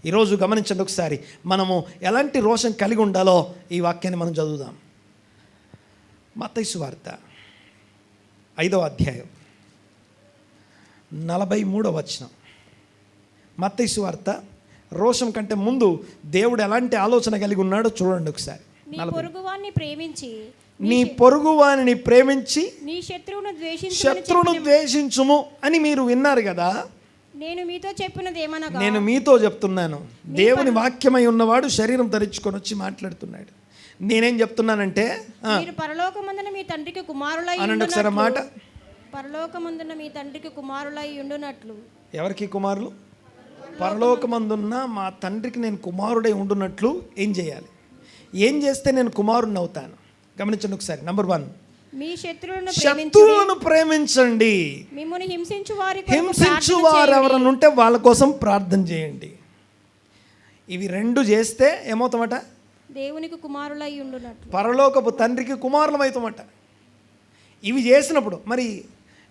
ఈరోజు గమనించండి ఒకసారి, మనము ఎలాంటి రోషం కలిగి ఉండాలో ఈ వాక్యాన్ని మనం చదువుదాం. మత్తయి సువార్త 5వ అధ్యాయం 43వ వచనం. మత్తయి సువార్త రోషం కంటే ముందు దేవుడు ఎలాంటి ఆలోచన కలిగి ఉన్నాడో చూడండి ఒకసారి. నీ పొరుగువానిని ప్రేమించి నీ శత్రువును ద్వేషించుము అని మీరు విన్నారు కదా. నేను మీతో చెప్తున్నాను, దేవుని వాక్యమై ఉన్నవాడు శరీరం ధరించుకొని వచ్చి మాట్లాడుతున్నాడు. నేనేం చెప్తున్నానంటే, పరలోకమందున మీ తండ్రికి కుమారులై అనండి ఒకసారి మాట. పరలోకమందున మీ తండ్రికి కుమారులై ఉండునట్లు. ఎవరికి కుమారులు? పరలోకమందున్న మా తండ్రికి నేను కుమారుడై ఉండునట్లు ఏం చేయాలి? ఏం చేస్తే నేను కుమారుడిని అవుతాను? గమనించండి ఒకసారి. నంబర్ 1, మీ శత్రువులను ప్రేమించండి. మిమ్మును హింసించు వారు ఎవరైనా ఉంటే వాళ్ళ కోసం ప్రార్థన చేయండి. ఇవి 2 చేస్తే ఏమవుతామట? దేవునికి కుమారులై ఉండునట్లు, పరలోకపు తండ్రికి కుమారులం అవుతామట. ఇవి చేసినప్పుడు మరి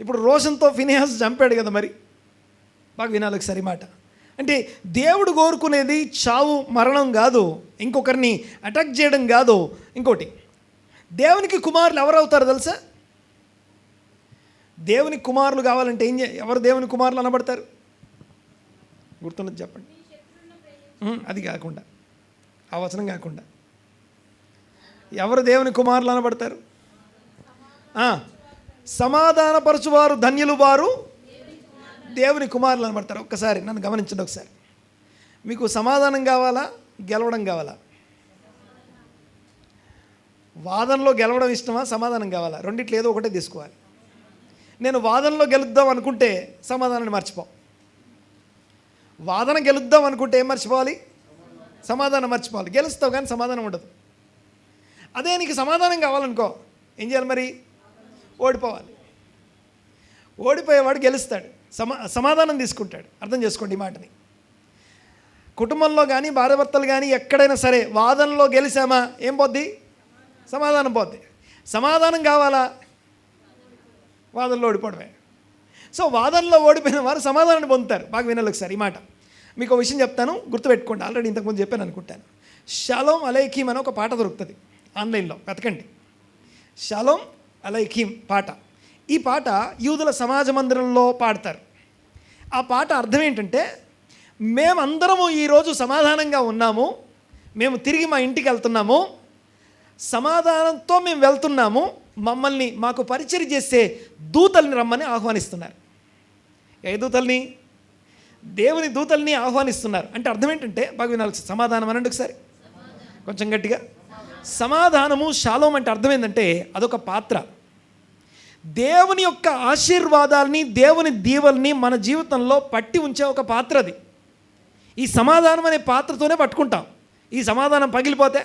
ఇప్పుడు రోషంతో ఫినిహాస్ చంపాడు కదా. మరి బాగా వినాలి ఒకసారి మాట. అంటే దేవుడు కోరుకునేది చావు మరణం కాదు, ఇంకొకరిని అటాక్ చేయడం కాదు. ఇంకోటి, దేవునికి కుమారులు ఎవరు అవుతారు తెలుసా? దేవునికి కుమారులు కావాలంటే ఎవరు దేవుని కుమారులు అనబడతారు? గుర్తున్నది చెప్పండి. అది కాకుండా, ఆ వచనం కాకుండా ఎవరు దేవుని కుమారులు అనబడతారు? సమాధానపరచువారు ధన్యులు వారు దేవుని కుమారులు అనబడతారు. ఒక్కసారి నన్ను గమనించండి ఒకసారి. మీకు సమాధానం కావాలా, గెలవడం కావాలా? వాదనలో గెలవడం ఇష్టమా, సమాధానం కావాలా? రెండిట్లో ఏదో ఒకటే తీసుకోవాలి. నేను వాదనలో గెలుద్దాం అనుకుంటే సమాధానాన్ని మర్చిపో. వాదన గెలుద్దాం అనుకుంటే ఏం మర్చిపోవాలి? సమాధానం మర్చిపోవాలి. గెలుస్తావు కానీ సమాధానం ఉండదు. అదే నీకు సమాధానం కావాలనుకో ఏం చేయాలి? మరి ఓడిపోవాలి. ఓడిపోయేవాడు గెలుస్తాడు, సమాధానం తీసుకుంటాడు. అర్థం చేసుకోండి ఈ మాటని. కుటుంబంలో కానీ భార్యాభర్తలు కానీ ఎక్కడైనా సరే వాదనలో గెలిచామా ఏం పోద్ది? సమాధానం పోద్ది. సమాధానం కావాలా, వాదనలో ఓడిపోవడమే. సో వాదనలో ఓడిపోయిన వారు సమాధానాన్ని పొందుతారు. బాగా వినాలి ఒకసారి ఈ మాట. మీకు ఒక విషయం చెప్తాను, గుర్తుపెట్టుకోండి. ఆల్రెడీ ఇంతకుముందు చెప్పాను అనుకుంటాను. షలోమ్ అలైకీం అని ఒక పాట దొరుకుతుంది, ఆన్లైన్లో వెతకండి. షలోమ్ అలైకీం పాట. ఈ పాట యూదుల సమాజ మందిరంలో పాడతారు. ఆ పాట అర్థం ఏంటంటే, మేమందరము ఈరోజు సమాధానంగా ఉన్నాము, మేము తిరిగి మా ఇంటికి వెళ్తున్నాము, సమాధానంతో మేము వెళ్తున్నాము, మమ్మల్ని మాకు పరిచయం చేసే దూతల్ని రమ్మని ఆహ్వానిస్తున్నారు. ఏ దూతల్ని? దేవుని దూతల్ని ఆహ్వానిస్తున్నారు. అంటే అర్థం ఏంటంటే, బాగా వినాలి. సమాధానం అనండి ఒకసారి కొంచెం గట్టిగా. సమాధానము షాలోమ్ అంటే అర్థం ఏంటంటే అదొక పాత్ర. దేవుని యొక్క ఆశీర్వాదాలని, దేవుని దీవెల్ని మన జీవితంలో పట్టి ఉంచే ఒక పాత్ర అది. ఈ సమాధానం అనే పాత్రతోనే పట్టుకుంటాం. ఈ సమాధానం పగిలిపోతే,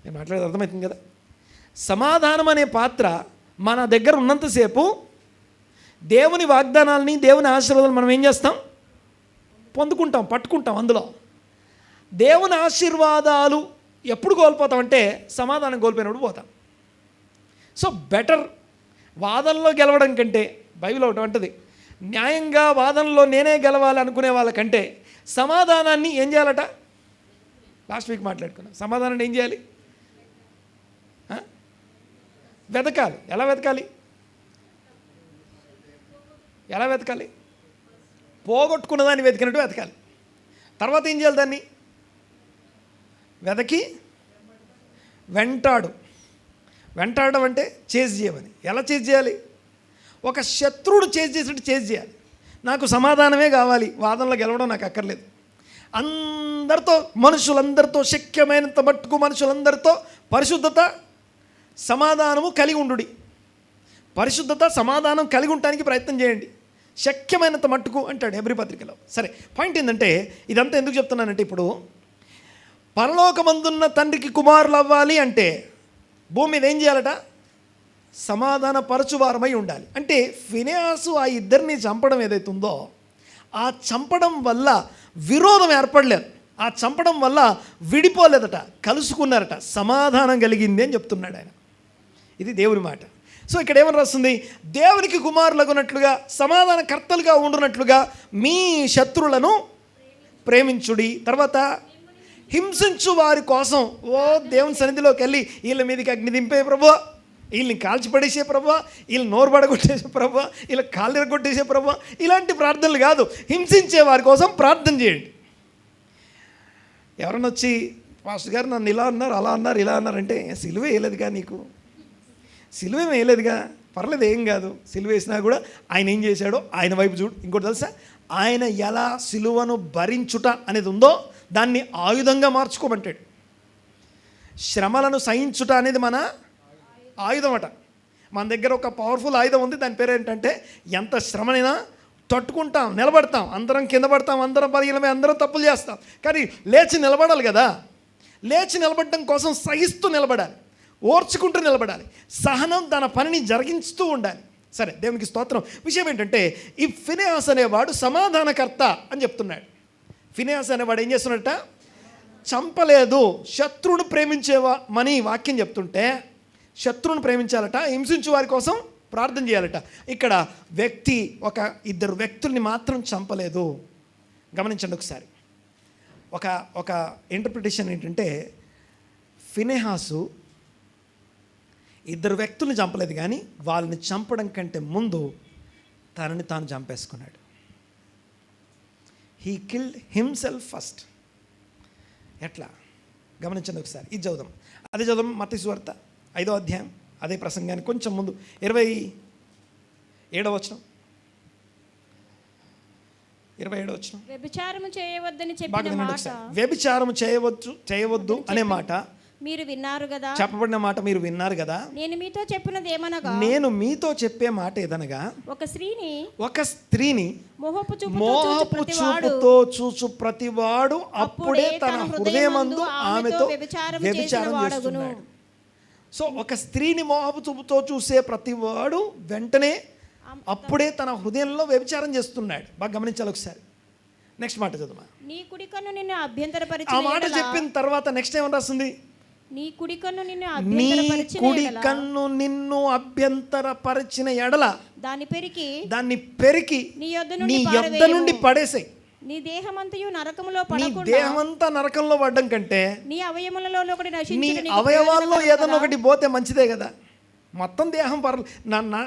నేను మాట్లాడేది అర్థమవుతుంది కదా. సమాధానం అనే పాత్ర మన దగ్గర ఉన్నంతసేపు దేవుని వాగ్దానాలని, దేవుని ఆశీర్వాదాలు మనం ఏం చేస్తాం? పొందుకుంటాం, పట్టుకుంటాం. అందులో దేవుని ఆశీర్వాదాలు ఎప్పుడు కోల్పోతామంటే సమాధానం కోల్పోయినప్పుడు పోతాం. సో బెటర్ వాదనలో గెలవడం కంటే, బైబిల్ ఒకటి అంటది, న్యాయంగా వాదనలో నేనే గెలవాలి అనుకునే వాళ్ళకంటే సమాధానాన్ని ఏం చేయాలట? లాస్ట్ వీక్ మాట్లాడుకున్నాం. సమాధానం ఏం చేయాలి? వెతకాలి. ఎలా వెతకాలి? ఎలా వెతకాలి? పోగొట్టుకున్న దాన్ని వెతికినట్టు వెతకాలి. తర్వాత ఏం చేయాలి? దాన్ని వెతకి వెంటాడడం అంటే చేజ్ చేయమని. ఎలా చేజ్ చేయాలి? ఒక శత్రువుడు చేజ్ చేసినట్టు చేజ్ చేయాలి. నాకు సమాధానమే కావాలి, వాదనలో గెలవడం నాకు అక్కర్లేదు. అందరితో, మనుషులందరితో, శక్యమైనంత మట్టుకు మనుషులందరితో పరిశుద్ధత సమాధానము కలిగి ఉండుడి. పరిశుద్ధత సమాధానం కలిగి ఉండటానికి ప్రయత్నం చేయండి, శక్యమైనంత మట్టుకు అంటాడు హెబ్రీ పత్రికలో. సరే, పాయింట్ ఏంటంటే ఇదంతా ఎందుకు చెప్తున్నానంటే, ఇప్పుడు పరలోకమందున్న తండ్రికి కుమారులు అవ్వాలి అంటే భూమి మీద ఏం చేయాలట? సమాధాన పరచువారమై ఉండాలి. అంటే ఫినెహాసు ఆ ఇద్దరిని చంపడం ఏదైతే ఉందో, ఆ చంపడం వల్ల విరోధం ఏర్పడలేదు, ఆ చంపడం వల్ల విడిపోలేదట, కలుసుకున్నారట, సమాధానం కలిగింది అని చెప్తున్నాడు ఆయన. ఇది దేవుని మాట. సో ఇక్కడ ఏమని రాస్తుంది? దేవునికి కుమారులగునట్లుగా, సమాధానకర్తలుగా ఉండునట్లుగా మీ శత్రువులను ప్రేమించుడి. తర్వాత హింసించు వారి కోసం, ఓ దేవుని సన్నిధిలోకి వెళ్ళి వీళ్ళ మీదకి అగ్ని దింపే ప్రభువా, వీళ్ళని కాల్చిపడేసే ప్రభువా, వీళ్ళని నోరు పడగొట్టేసే ప్రభువా, వీళ్ళ కాళ్ళు ఎరగొట్టేసే ప్రభువా, ఇలాంటి ప్రార్థనలు కాదు, హింసించే వారి కోసం ప్రార్థన చేయండి. ఎవరన్నా వచ్చి పాస్టర్ గారు నన్ను ఇలా అన్నారు, అలా అన్నారు, ఇలా అన్నారంటే, సిలువ వేయలేదుగా, నీకు సిలువ వేయలేదుగా, పర్లేదు, ఏం కాదు. సిలువ వేసినా కూడా ఆయన ఏం చేశాడో ఆయన వైపు చూడు. ఇంకోటి తెలుసా, ఆయన ఎలా సిలువను భరించుట అనేది ఉందో దాన్ని ఆయుధంగా మార్చుకోమంటాడు. శ్రమలను సహించుట అనేది మన ఆయుధం అట. మన దగ్గర ఒక పవర్ఫుల్ ఆయుధం ఉంది, దాని పేరు ఏంటంటే, ఎంత శ్రమనైనా తట్టుకుంటాం, నిలబడతాం. అందరం కింద పడతాం, అందరం పరిగెలమే, అందరం తప్పులు చేస్తాం, కానీ లేచి నిలబడాలి కదా. లేచి నిలబడడం కోసం సహిస్తూ నిలబడాలి, ఓర్చుకుంటూ నిలబడాలి, సహనం తన పనిని జరిగిస్తూ ఉండాలి. సరే, దేవునికి స్తోత్రం. విషయం ఏంటంటే, ఈ ఫినెహాస్ అనేవాడు సమాధానకర్త అని చెప్తున్నాడు. ఫినెహాస్ అనేవాడు ఏం చేస్తున్నట్ట? చంపలేదు, శత్రువును ప్రేమించేమని వాక్యం చెప్తుంటే, శత్రువును ప్రేమించాలట, హింసించు వారి కోసం ప్రార్థన చేయాలట. ఇక్కడ ఇద్దరు వ్యక్తుల్ని మాత్రం చంపలేదు. గమనించండి ఒకసారి. ఒక ఇంటర్ప్రిటేషన్ ఏంటంటే, ఫినెహాసు ఇద్దరు వ్యక్తుల్ని చంపలేదు, కానీ వాళ్ళని చంపడం కంటే ముందు తనని తాను చంపేసుకున్నాడు. He killed himself first. ఎట్లా? గమనించండి ఒకసారి. ఇది చదుదాం. అదే చదుదాం, మత్తయి సువార్త 5వ అధ్యాయం, అదే ప్రసంగానికి కొంచెం ముందు 27వ వచనం. 27వ వచనం. వ్యభిచారము చేయవద్దని చెప్పిన మాట, వ్యభిచారము చేయవద్దు అనే మాట మీరు విన్నారు కదా, చెప్పబడిన మాట మీరు విన్నారు కదా. నేను మీతో చెప్పినది ఏమనగా, నేను మీతో చెప్పే మాట ఏదనగా, ఒక స్త్రీని మోహపు చూపుతో చూచు ప్రతివాడు అప్పుడే తన హృదయమందు ఆమెతో వ్యభిచారం చేస్తున్నాడు. సో ఒక స్త్రీని మోహపు చూపుతో చూసే ప్రతివాడు వెంటనే అప్పుడే తన హృదయంలో వ్యభిచారం చేస్తున్నాడు. బాగా గమనించాలి ఒకసారి. నెక్స్ట్ మాట చదువు. నీ కుడి కన్ను నిన్ను అభ్యంతరపరిచిన, ఆ మాట చెప్పిన తర్వాత నెక్స్ట్ ఏమని రాస్తుంది? నీ కుడి కన్ను నిన్ను అభ్యంతరపరిచిన ఎడల దాన్ని పెరికి నీ యొద్ద నుండి పడేసే. నీ దేహమంతయు నరకములో పడకుండా, దేహమంతా నరకంలో పడడం కంటే నీ అవయవాల్లో ఏదైనా ఒకటి పోతే మంచిదే కదా. మొత్తం దేహం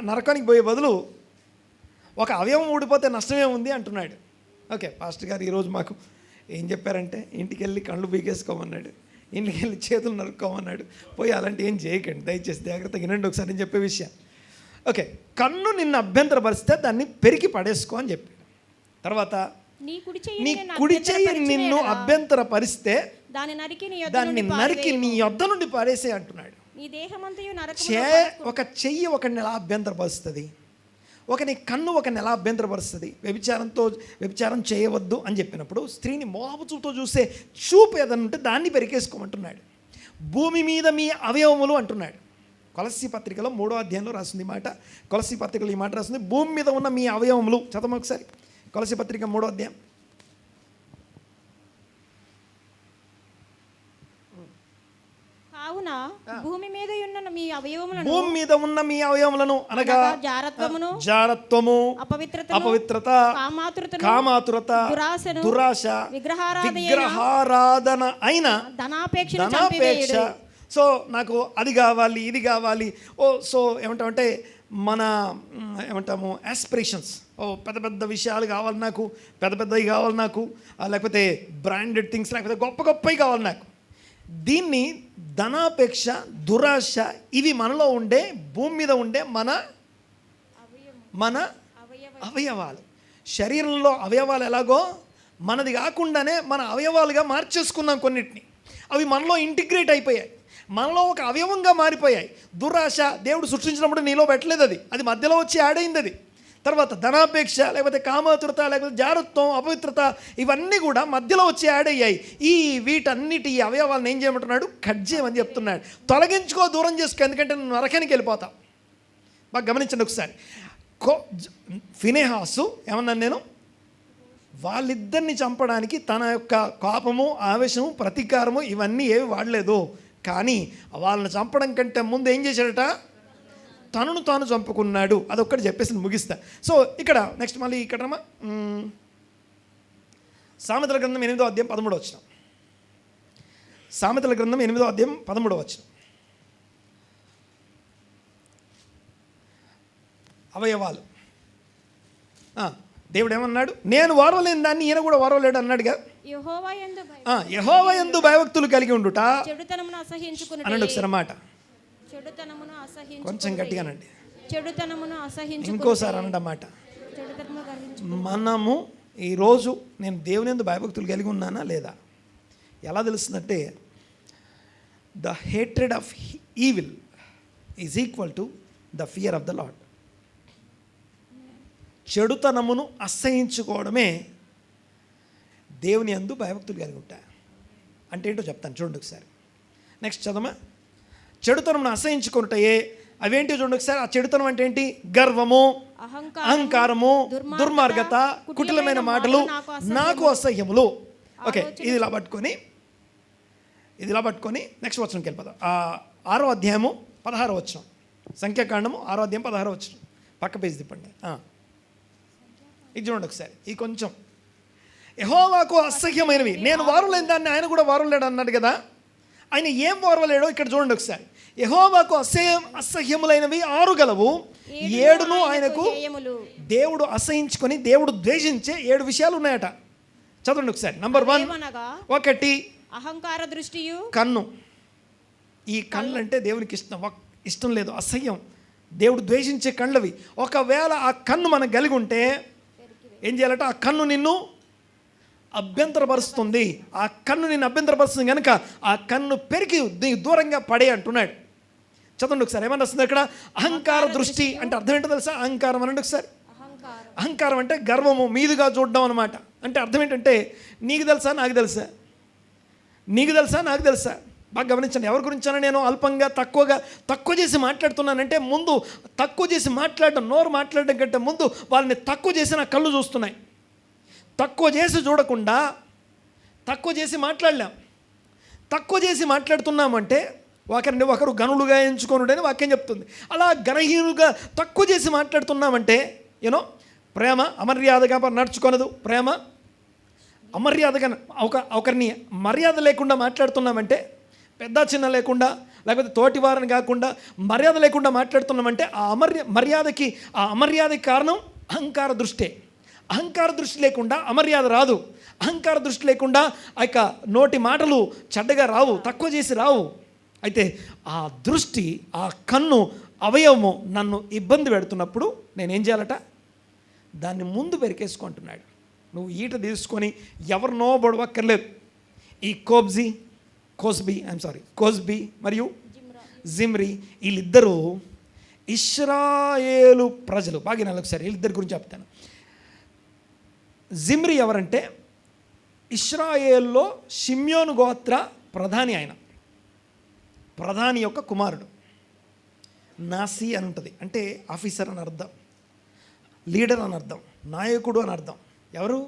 నరకానికి పోయే బదులు ఒక అవయవం ఊడిపోతే నష్టమే ఉంది అంటున్నాడు. ఓకే, పాస్టర్ గారు ఈరోజు మాకు ఏం చెప్పారంటే, ఇంటికి వెళ్ళి కళ్ళు బీగేసుకోమన్నాడు, ఇంటికి వెళ్ళి చేతులు నరుక్కోమన్నాడు. పోయి అలాంటి ఏం చేయకండి దయచేసి, జాగ్రత్తగా వినండి ఒకసారి నేను చెప్పే విషయం. ఓకే, కన్ను నిన్ను అభ్యంతరపరిస్తే దాన్ని పెరికి పడేసుకో అని చెప్పాడు. తర్వాత నీ కుడి చెయ్యి నిన్ను అభ్యంతరపరిస్తే దాన్ని నరికి నీ యొద్ద నుండి పడేసే అంటున్నాడు. ఒక చెయ్యి ఒకరిని ఎలా అభ్యంతరపరుస్తుంది, ఒకని కన్ను ఒకరిని ఎలా అభ్యంతరపరుస్తుంది? వ్యభిచారం చేయవద్దు అని చెప్పినప్పుడు స్త్రీని మోహపు చూపుతో చూసే చూపు ఏదైనా ఉంటే దాన్ని పెరికేసుకోమంటున్నాడు. భూమి మీద మీ అవయవములు అంటున్నాడు. కొలస్సీ పత్రికలో 3వ అధ్యాయంలో రాస్తుంది మాట. కొలస్సీ పత్రికలో ఈ మాట రాస్తుంది, భూమి మీద ఉన్న మీ అవయవములు. చదవం ఒకసారి, కొలస్సీ పత్రిక 3వ అధ్యాయం. కావున భూమి మీద ఉన్న మీ అవయవములను, భూమి మీద ఉన్న మీ అవయవములను అనగా జారత్వమును, జారత్వము, అపవిత్రత, కామాతురత, దురాశ, విగ్రహారాధన అయిన ధనాపేక్ష. సో నాకు అది కావాలి, ఇది కావాలి. సో ఏమంటామంటే మన ఏమంటాము యాస్పిరేషన్స్, పెద్ద పెద్ద విషయాలు కావాలి నాకు, పెద్ద పెద్దవి కావాలి నాకు, లేకపోతే బ్రాండెడ్ థింగ్స్, లేకపోతే గొప్ప గొప్పవి కావాలి నాకు. దీన్ని ధనాపేక్ష, దురాశ, ఇవి మనలో ఉండే, భూమి మీద ఉండే మన అవయవాలు. శరీరంలో అవయవాలు ఎలాగో మనది కాకుండానే మన అవయవాలుగా మార్చేసుకున్నాం కొన్నిటిని. అవి మనలో ఇంటిగ్రేట్ అయిపోయాయి, మనలో ఒక అవయవంగా మారిపోయాయి. దురాశ దేవుడు సృష్టించినప్పుడు నీలో పెట్టలేదు, అది మధ్యలో వచ్చి యాడ్ అయింది. అది తర్వాత ధనాపేక్ష, లేకపోతే కామాతురత, లేకపోతే జారత్వం, అపవిత్రత, ఇవన్నీ కూడా మధ్యలో వచ్చి యాడ్ అయ్యాయి. వీటన్నిటి అవయవాలను ఏం చేయమంటున్నాడు? కట్ చేయమని చెప్తున్నాడు. తొలగించుకో, దూరం చేసుకో, ఎందుకంటే నువ్వు నరకానికి వెళ్ళిపోతావు. బాగా గమనించండి ఒకసారి. ఫినెహాసు ఏమన్నాను నేను? వాళ్ళిద్దరిని చంపడానికి తన యొక్క కోపము, ఆవేశము, ప్రతీకారము ఇవన్నీ ఏవి వాడలేదు. కానీ వాళ్ళని చంపడం కంటే ముందు ఏం చేశాడట? తనను తాను చంపుకున్నాడు. అదొక్కటి చెప్పేసి ముగిస్తా. సో ఇక్కడ నెక్స్ట్ మళ్ళీ ఇక్కడ సామెతల గ్రంథం 8వ అధ్యాయం 13వ వచనం. సామెతల గ్రంథం 8వ అధ్యాయం 13వ వచనం. అవయవాలు. దేవుడు ఏమన్నాడు? నేను ఓర్వలేని దాన్ని ఈయన కూడా ఓర్వలేడు అన్నాడుగా. యెహోవా యందు భయభక్తులు కలిగి ఉండుట, అనండి ఒకసారి మాట, కొంచెం గట్టిగానండి, ఇంకోసారి అనండి అన్నమాట. మనము ఈరోజు నేను దేవుని యందు భయభక్తులు కలిగి ఉన్నానా లేదా? ఎలా తెలుస్తుందంటే the hatred of evil is equal to the fear of the Lord. చెడుతనమును అసహించుకోవడమే దేవుని యందు భయభక్తులు కలిగి ఉంటాయి. అంటే ఏంటో చెప్తాను, చూడండి ఒకసారి. నెక్స్ట్ చదవమా. చెడుతనమును అసహించుకుంటాయే అవేంటో చూడండి ఒకసారి. ఆ చెడుతనం అంటే ఏంటి? గర్వము, అహంకారము, దుర్మార్గత, కుటిలమైన మాటలు నాకు అసహ్యములు. ఓకే, ఇది ఇలా పట్టుకొని నెక్స్ట్ వచనంకి వెళ్ళిపోదాం. 6వ అధ్యాయము 16వ వచనం. సంఖ్యాకాండము 6వ అధ్యాయం 16వ వచనం. పక్క పేజీ తిప్పండి. ఇది చూడండి ఒకసారి. ఈ కొంచెం యెహోవాకు అసహ్యమైనవి, నేను వారులేని దాన్ని ఆయన కూడా వారులేడు అన్నాడు కదా. ఆయన ఏం వారవలేడో ఇక్కడ చూడండి ఒకసారి. యెహోవాకు అసహ్యములైనవి 6 గలవు, 7 ఆయనకు. దేవుడు అసహించుకొని, దేవుడు ద్వేషించే 7 విషయాలు ఉన్నాయట. చదవండి ఒకసారి. నంబర్ 1, 1 అహంకార దృష్టియు, కన్ను. ఈ కళ్ళు అంటే దేవునికి ఇష్టం లేదు, అసహ్యం, దేవుడు ద్వేషించే కళ్ళవి. ఒకవేళ ఆ కన్ను మనకు కలిగి ఉంటే ఏం చేయాలట? ఆ కన్ను నిన్ను అభ్యంతరపరుస్తుంది. ఆ కన్ను నిన్ను అభ్యంతరపరుస్తుంది కనుక ఆ కన్ను పెరిగి దూరంగా పడే అంటున్నాడు. చదవండి ఒకసారి. ఏమన్నా వస్తుంది ఇక్కడ? అహంకార దృష్టి అంటే అర్థం ఏంటో తెలుసా? అహంకారం అనండి ఒకసారి. అహంకారం అంటే గర్వము, మీదుగా చూడడం అనమాట. అంటే అర్థం ఏంటంటే నీకు తెలుసా, నాకు తెలుసా, నీకు తెలుసా, నాకు తెలుసా. బాగా గమనించండి. ఎవరి గురించైనా నేను అల్పంగా, తక్కువ చేసి మాట్లాడుతున్నానంటే ముందు తక్కువ చేసి మాట్లాడడం, నోరు మాట్లాడడం కంటే ముందు వాళ్ళని తక్కువ చేసి నా కళ్ళు చూస్తున్నాయి. తక్కువ చేసి చూడకుండా తక్కువ చేసి మాట్లాడలేం. తక్కువ చేసి మాట్లాడుతున్నామంటే ఒకరిని ఒకరు గనులుగా ఎంచుకోనుడని వాక్యం చెప్తుంది. అలా గణహీనుగా తక్కువ చేసి మాట్లాడుతున్నామంటే ప్రేమ అమర్యాదగా నడుచుకొనదు. ప్రేమ అమర్యాదగా ఒకరిని మర్యాద లేకుండా మాట్లాడుతున్నామంటే, పెద్ద చిన్న లేకుండా, లేకపోతే తోటివారిని కాకుండా మర్యాద లేకుండా మాట్లాడుతున్నామంటే ఆ అమర్యాదకి కారణం అహంకార దృష్టే. అహంకార దృష్టి లేకుండా అమర్యాద రాదు. అహంకార దృష్టి లేకుండా ఆ యొక్క నోటి మాటలు చెడ్డగా రావు, తక్కువ చేసి రావు. అయితే ఆ దృష్టి, ఆ కన్ను అవయవము నన్ను ఇబ్బంది పెడుతున్నప్పుడు నేనేం చేయాలట? దాన్ని ముందు పెరికేసుకుంటున్నాడు. నువ్వు ఈట తీసుకొని ఎవరినో బొడవక్కర్లేదు. ఈ కోస్బీ మరియు జిమ్రీ వీళ్ళిద్దరూ ఇశ్రాయేలు ప్రజలు. బాగా నెలకు ఒకసారి వీళ్ళిద్దరి గురించి చెప్తాను. జిమ్రీ ఎవరంటే ఇశ్రాయేల్లో షిమ్యోను గోత్ర ప్రధాని. ఆయన ప్రధాని యొక్క కుమారుడు. నాసి అని ఉంటుంది, అంటే ఆఫీసర్ అని అర్థం, లీడర్ అని అర్థం, నాయకుడు అని అర్థం. ఎవరు?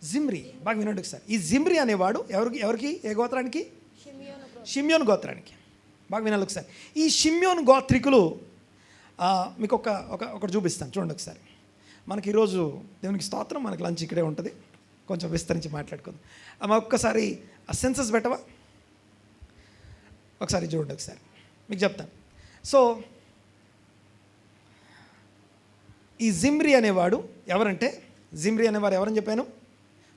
జిమ్రీ. బాగా వినండి ఒకసారి. ఈ జిమ్రీ అనేవాడు ఎవరికి ఏ గోత్రానికి? షిమ్యోను గోత్రానికి. బాగా వినాలి ఒకసారి. ఈ షిమ్యోను గోత్రికులు మీకు ఒకటి చూపిస్తాను చూడండి ఒకసారి. మనకి ఈరోజు దేవునికి స్తోత్రం, మనకి లంచ్ ఇక్కడే ఉంటుంది, కొంచెం విస్తరించి మాట్లాడుకుందాం. అమ్మ ఒక్కసారి ఆ సెన్సస్ పెట్టవా, ఒకసారి చూడండి ఒకసారి, మీకు చెప్తాను. సో ఈ జిమ్రీ అనేవాడు ఎవరంటే, జిమ్రీ అనేవాడు ఎవరని చెప్పాను,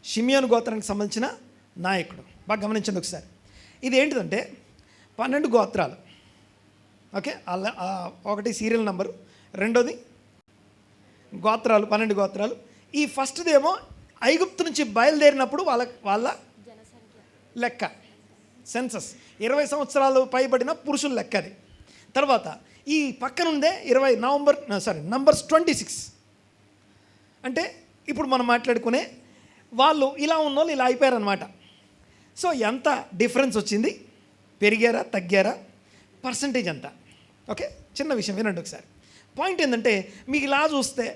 షిమ్యోను గోత్రానికి సంబంధించిన నాయకుడు. బాగా గమనించండి ఒకసారి. ఇది ఏంటిదంటే 12 గోత్రాలు. ఓకే, అలా ఒకటి సీరియల్ నెంబరు, రెండోది గోత్రాలు, 12 గోత్రాలు. ఈ ఫస్ట్దేమో ఐగుప్తు నుంచి బయలుదేరినప్పుడు వాళ్ళ లెక్క, సెన్సస్, 20 సంవత్సరాలు పైబడిన పురుషుల లెక్క అది. తర్వాత ఈ పక్కనుందే నంబర్స్ 26. అంటే ఇప్పుడు మనం మాట్లాడుకునే వాళ్ళు ఇలా ఉన్నోళ్ళు ఇలా అయిపోయారనమాట. సో ఎంత డిఫరెన్స్ వచ్చింది, పెరిగారా తగ్గారా, పర్సంటేజ్ ఎంత? ఓకే, చిన్న విషయం వినండి ఒకసారి. పాయింట్ ఏంటంటే, మీకు ఇలా చూస్తే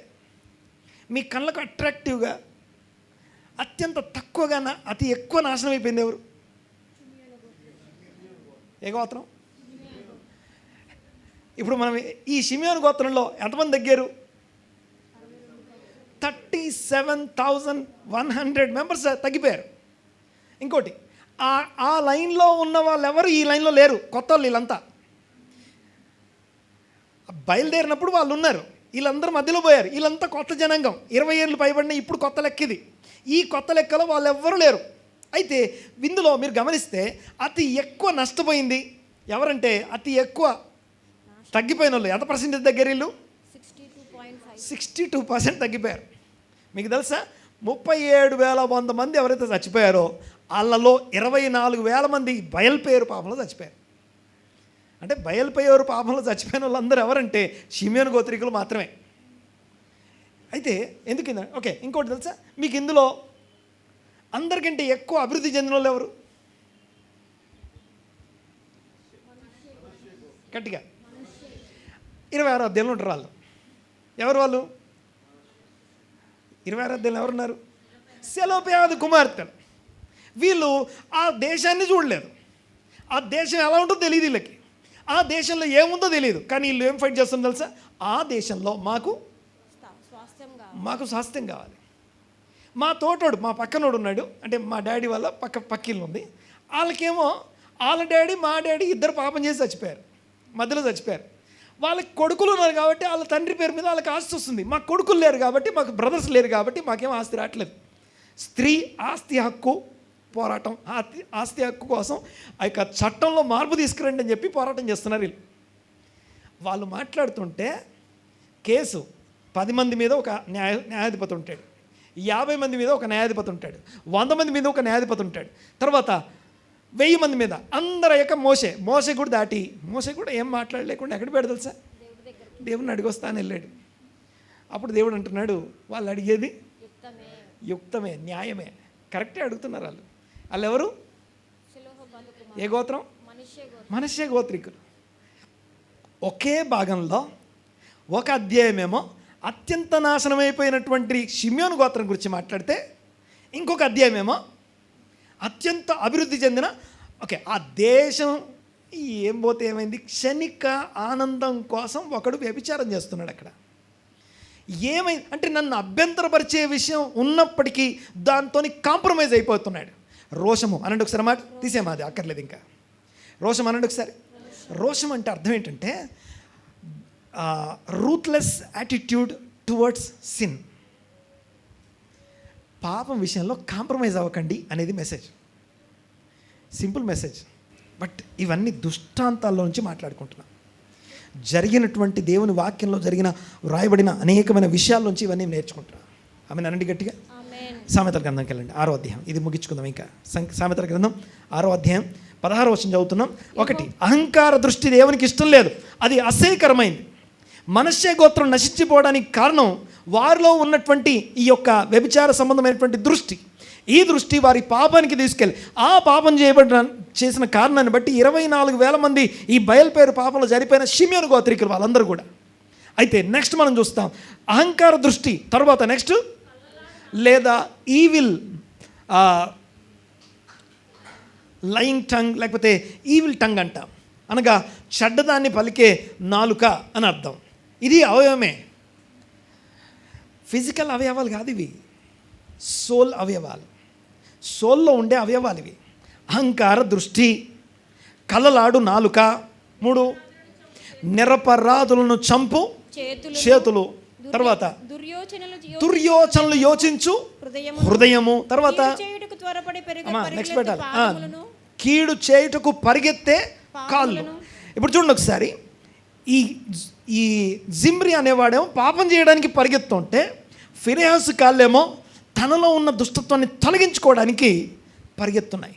మీ కళ్ళకు అట్రాక్టివ్గా అత్యంత తక్కువగా అతి ఎక్కువ నాశనం అయిపోయింది ఎవరు? ఏ గోత్రం? ఇప్పుడు మనం ఈ షిమ్యోను గోత్రంలో ఎంతమంది తగ్గారు? 37,100 మెంబర్స్ తగ్గిపోయారు. ఇంకోటి, ఆ లైన్లో ఉన్న వాళ్ళు ఎవరు ఈ లైన్లో లేరు, కొత్త వాళ్ళు వీళ్ళంతా. బయలుదేరినప్పుడు వాళ్ళు ఉన్నారు, వీళ్ళందరూ మధ్యలో పోయారు, వీళ్ళంతా కొత్త జనాంగం, 20 ఏళ్ళు పైబడిన ఇప్పుడు కొత్త లెక్క ఇది. ఈ కొత్త లెక్కలో వాళ్ళు ఎవ్వరూ లేరు. అయితే ఇందులో మీరు గమనిస్తే అతి ఎక్కువ నష్టపోయింది ఎవరంటే, అతి ఎక్కువ తగ్గిపోయిన వాళ్ళు ఎంత పర్సెంటేజ్ దగ్గర? వీళ్ళు 62% తగ్గిపోయారు. మీకు తెలుసా, 37,100 మంది ఎవరైతే చచ్చిపోయారో వాళ్ళలో 24,000 మంది బయలుపేరు పాపంలో చచ్చిపోయారు. అంటే బయలుపేరు పాపంలో చచ్చిపోయిన వాళ్ళందరూ ఎవరంటే షిమ్యోను గోత్రికులు మాత్రమే. అయితే ఎందుకు? ఓకే, ఇంకోటి తెలుసా మీకు, ఇందులో అందరికంటే ఎక్కువ అభివృద్ధి చెందిన వాళ్ళు ఎవరు? గట్టిగా 26వ అధ్యాయంలో ఉంటారు వాళ్ళు. ఎవరు వాళ్ళు? 26వ అధ్యాయంలో ఎవరున్నారు? సెలోపియాదు కుమార్తెలు. వీళ్ళు ఆ దేశాన్ని చూడలేదు, ఆ దేశం ఎలా ఉంటుందో తెలియదు వీళ్ళకి, ఆ దేశంలో ఏముందో తెలియదు. కానీ వీళ్ళు ఏం ఫైట్ చేస్తుందో తెలుసా, ఆ దేశంలో మాకు స్వాస్థ్యం కావాలి. మా తోటోడు, మా పక్కనోడు ఉన్నాడు, అంటే మా డాడీ వాళ్ళ పక్కిల్లు ఉంది, వాళ్ళకేమో వాళ్ళ డాడీ మా డాడీ ఇద్దరు పాపం చేసి చచ్చిపోయారు, మధ్యలో చచ్చిపోయారు. వాళ్ళకి కొడుకులు ఉన్నారు కాబట్టి వాళ్ళ తండ్రి పేరు మీద వాళ్ళకి ఆస్తి వస్తుంది. మాకు కొడుకులు లేరు కాబట్టి, మాకు బ్రదర్స్ లేరు కాబట్టి మాకేం ఆస్తి రావట్లేదు. స్త్రీ ఆస్తి హక్కు పోరాటం, ఆస్తి హక్కు కోసం ఆ యొక్క చట్టంలో మార్పు తీసుకురండి అని చెప్పి పోరాటం చేస్తున్నారు వీళ్ళు. వాళ్ళు మాట్లాడుతుంటే కేసు 10 మంది మీద ఒక న్యాయాధిపతి ఉంటాడు, 50 మంది మీద ఒక న్యాయాధిపతి ఉంటాడు, 100 మంది మీద ఒక న్యాయాధిపతి ఉంటాడు, తర్వాత 1000 మంది మీద అందరి యొక్క మోసే కూడా ఏం మాట్లాడలేకుండా ఎక్కడ పెడతారు సార్? దేవుడిని అడిగొస్తాను వెళ్ళాడు. అప్పుడు దేవుడు అంటున్నాడు, వాళ్ళు అడిగేది యుక్తమే, న్యాయమే, కరెక్టే అడుగుతున్నారు వాళ్ళు. వాళ్ళు ఎవరు? ఏ గోత్రం? మనష్య గోత్రికులు. ఒకే భాగంలో ఒక అధ్యాయమేమో అత్యంత నాశనమైపోయినటువంటి షిమ్యోను గోత్రం గురించి మాట్లాడితే, ఇంకొక అధ్యాయమేమో అత్యంత అభివృద్ధి చెందిన ఆ దేశం ఏం పోతే ఏమైంది, క్షణిక ఆనందం కోసం ఒకడు వ్యభిచారం చేస్తున్నాడు అక్కడ. ఏమైంది అంటే, నన్ను అభ్యంతరపరిచే విషయం ఉన్నప్పటికీ దాంతో కాంప్రమైజ్ అయిపోతున్నాడు. రోషము అనండి ఒకసారి, మాట తీసేమా, అది అక్కర్లేదు ఇంకా. రోషం అనండి ఒకసారి. రోషం అంటే అర్థం ఏంటంటే రూత్లెస్ యాటిట్యూడ్ టువర్డ్స్ సిన్. పాపం విషయంలో కాంప్రమైజ్ అవ్వకండి అనేది మెసేజ్, సింపుల్ మెసేజ్. బట్ ఇవన్నీ దృష్టాంతాల్లో నుంచి మాట్లాడుకుంటున్నాం, జరిగినటువంటి దేవుని వాక్యంలో జరిగిన వ్రాయబడిన అనేకమైన విషయాల నుంచి ఇవన్నీ నేర్చుకుంటున్నాం. ఆమె అనండి గట్టిగా. సామెతల గ్రంథంకి వెళ్ళండి, 6వ అధ్యాయం. ఇది ముగించుకుందాం ఇంకా. సామెతల గ్రంథం 6వ అధ్యాయం 16వ వచనం చదువుతున్నాం. 1, అహంకార దృష్టి దేవునికి ఇష్టం లేదు, అది అసహ్యకరమైంది. మనష్య గోత్రం నశించిపోవడానికి కారణం వారిలో ఉన్నటువంటి ఈ యొక్క వ్యభిచార సంబంధమైనటువంటి దృష్టి. ఈ దృష్టి వారి పాపానికి తీసుకెళ్ళి ఆ పాపం చేసిన కారణాన్ని బట్టి 24,000 మంది ఈ బయలుపేరు పాపంలో జరిపోయిన షిమ్యోను గోత్రికులు వాళ్ళందరూ కూడా. అయితే నెక్స్ట్ మనం చూస్తాం అహంకార దృష్టి, తర్వాత నెక్స్ట్ లేదా ఈవిల్ లయింగ్ టంగ్ లేకపోతే ఈవిల్ టంగ్ అంటాం, అనగా చెడ్డదాన్ని పలికే నాలుక అని అర్థం. ఇది అవయవమే, ఫిజికల్ అవయవాలు కాదు ఇవి, సోల్ అవయవాలు, సోల్లో ఉండే అవయవాలు ఇవి. అహంకార దృష్టి, కలలాడు నాలుక, 3 నిరపరాధులను చంపు చేతులు, తర్వాత దుర్యోచనలు యోచించు హృదయము, తర్వాత నెక్స్ట్ పెట్టాలి కీడు చేయుటకు పరిగెత్తే కాళ్ళు. ఇప్పుడు చూడండి ఒకసారి, ఈ జిమ్రి అనేవాడేమో పాపం చేయడానికి పరిగెత్తుంటే, ఫినెహాసు కాళ్ళేమో తనలో ఉన్న దుష్టత్వాన్ని తొలగించుకోవడానికి పరిగెత్తున్నాయి.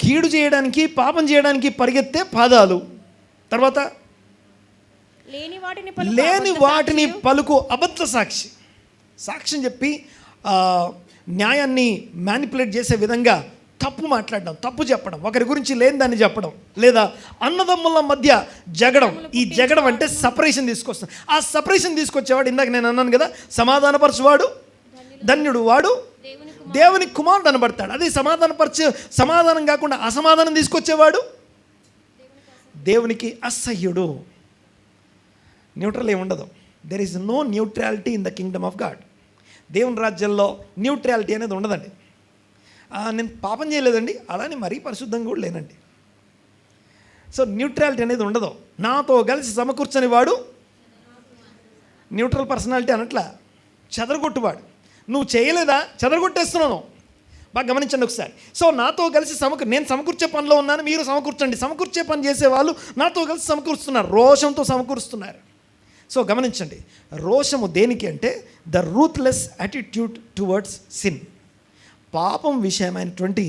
కీడు చేయడానికి పాపం చేయడానికి పరిగెత్తే పాదాలు, తర్వాత లేని వాటిని పలుకు అబద్ధ సాక్ష్యం చెప్పి న్యాయాన్ని మ్యానిపులేట్ చేసే విధంగా తప్పు మాట్లాడడం, తప్పు చెప్పడం, ఒకరి గురించి లేని దాన్ని చెప్పడం, లేదా అన్నదమ్ముల మధ్య జగడం. ఈ జగడం అంటే సపరేషన్ తీసుకొస్తాం. ఆ సపరేషన్ తీసుకొచ్చేవాడు ఇందాక నేను అన్నాను కదా, సమాధానపరచువాడు ధన్యుడు, వాడు దేవుని కుమారుడు అనబడతాడు. అదే సమాధానం కాకుండా అసమాధానం తీసుకొచ్చేవాడు దేవునికి అసహ్యుడు. న్యూట్రల్ ఏమి ఉండదు. There is no neutrality in the kingdom of God. దేవుని రాజ్యంలో న్యూట్రాలిటీ అనేది ఉండదండి. నేను పాపం చేయలేదండి, అలానే మరీ పరిశుద్ధంగా కూడా లేనండి. సో న్యూట్రాలిటీ అనేది ఉండదు. నాతో కలిసి సమకూర్చని వాడు న్యూట్రల్ పర్సనాలిటీ అనట్లా, చెదరగొట్టువాడు. నువ్వు చేయలేదా, చెదరగొట్టేస్తున్నాను. బాగా గమనించండి ఒకసారి. సో నాతో కలిసి నేను సమకూర్చే పనిలో ఉన్నాను, మీరు సమకూర్చండి. సమకూర్చే పని చేసేవాళ్ళు నాతో కలిసి సమకూరుస్తున్నారు, రోషంతో సమకూరుస్తున్నారు. సో గమనించండి, రోషము దేనికి అంటే the ruthless attitude towards sin. పాపం విషయమైనటువంటి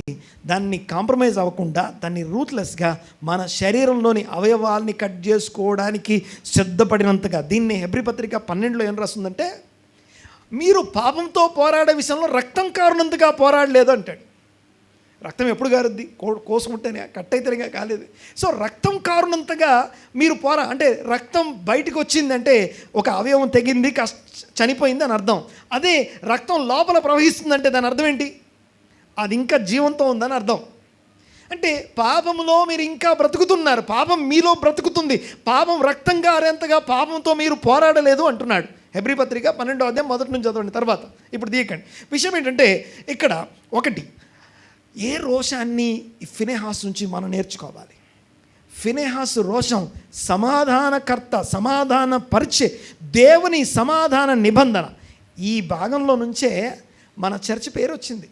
దాన్ని కాంప్రమైజ్ అవ్వకుండా, దాన్ని రూత్లెస్గా మన శరీరంలోని అవయవాల్ని కట్ చేసుకోవడానికి సిద్ధపడినంతగా. దీన్ని హెబ్రీ పత్రిక 12లో ఏం రాస్తుందంటే, మీరు పాపంతో పోరాడే విషయంలో రక్తం కారునంతగా పోరాడలేదు అంటాడు. రక్తం ఎప్పుడు కారుద్ది? కోసుకుంటేనే, కట్ అయితేనే కాలేదు. సో రక్తం కారునంతగా మీరు అంటే రక్తం బయటకు వచ్చిందంటే ఒక అవయవం తెగింది, చనిపోయింది అని అర్థం. అదే రక్తం లోపల ప్రవహిస్తుందంటే దాని అర్థం ఏంటి? అది ఇంకా జీవంతో ఉందని అర్థం. అంటే పాపంలో మీరు ఇంకా బ్రతుకుతున్నారు, పాపం మీలో బ్రతుకుతుంది. పాపం రక్తం కారేంతగా పాపంతో మీరు పోరాడలేదు అంటున్నాడు. హెబ్రీ పత్రిక 12వ అధ్యాయం 1 నుంచి చదవండి. తర్వాత ఇప్పుడు తీయకండి. విషయం ఏంటంటే, ఇక్కడ ఒకటి, ఏ రోషాన్ని ఫినెహాసు నుంచి మనం నేర్చుకోవాలి. ఫినెహాసు రోషం సమాధానకర్త, సమాధానపరిచే దేవుని సమాధాన నిబంధన. ఈ భాగంలో నుంచే మన చర్చ్ పేరు వచ్చింది.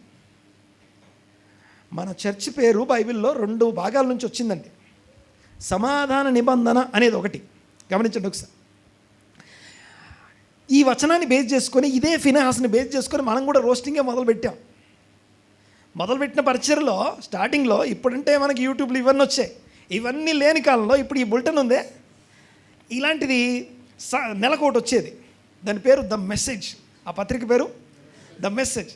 మన చర్చ్ పేరు బైబిల్లో 2 భాగాల నుంచి వచ్చిందండి. సమాధాన నిబంధన అనేది ఒకటి. గమనించండి ఒకసారి. ఈ వచనాన్ని బేస్ చేసుకొని, ఇదే ఫినెహాసుని బేస్ చేసుకొని మనం కూడా రోస్టింగే మొదలుపెట్టాం. మొదలుపెట్టిన పరిచర్లో స్టార్టింగ్లో, ఇప్పుడంటే మనకి యూట్యూబ్లు ఇవన్నీ వచ్చాయి. ఇవన్నీ లేని కాలంలో ఇప్పుడు ఈ బులెటిన్ ఉందే, ఇలాంటిది నెలకోటి వచ్చేది. దాని పేరు ద మెసేజ్. ఆ పత్రిక పేరు ద మెసేజ్.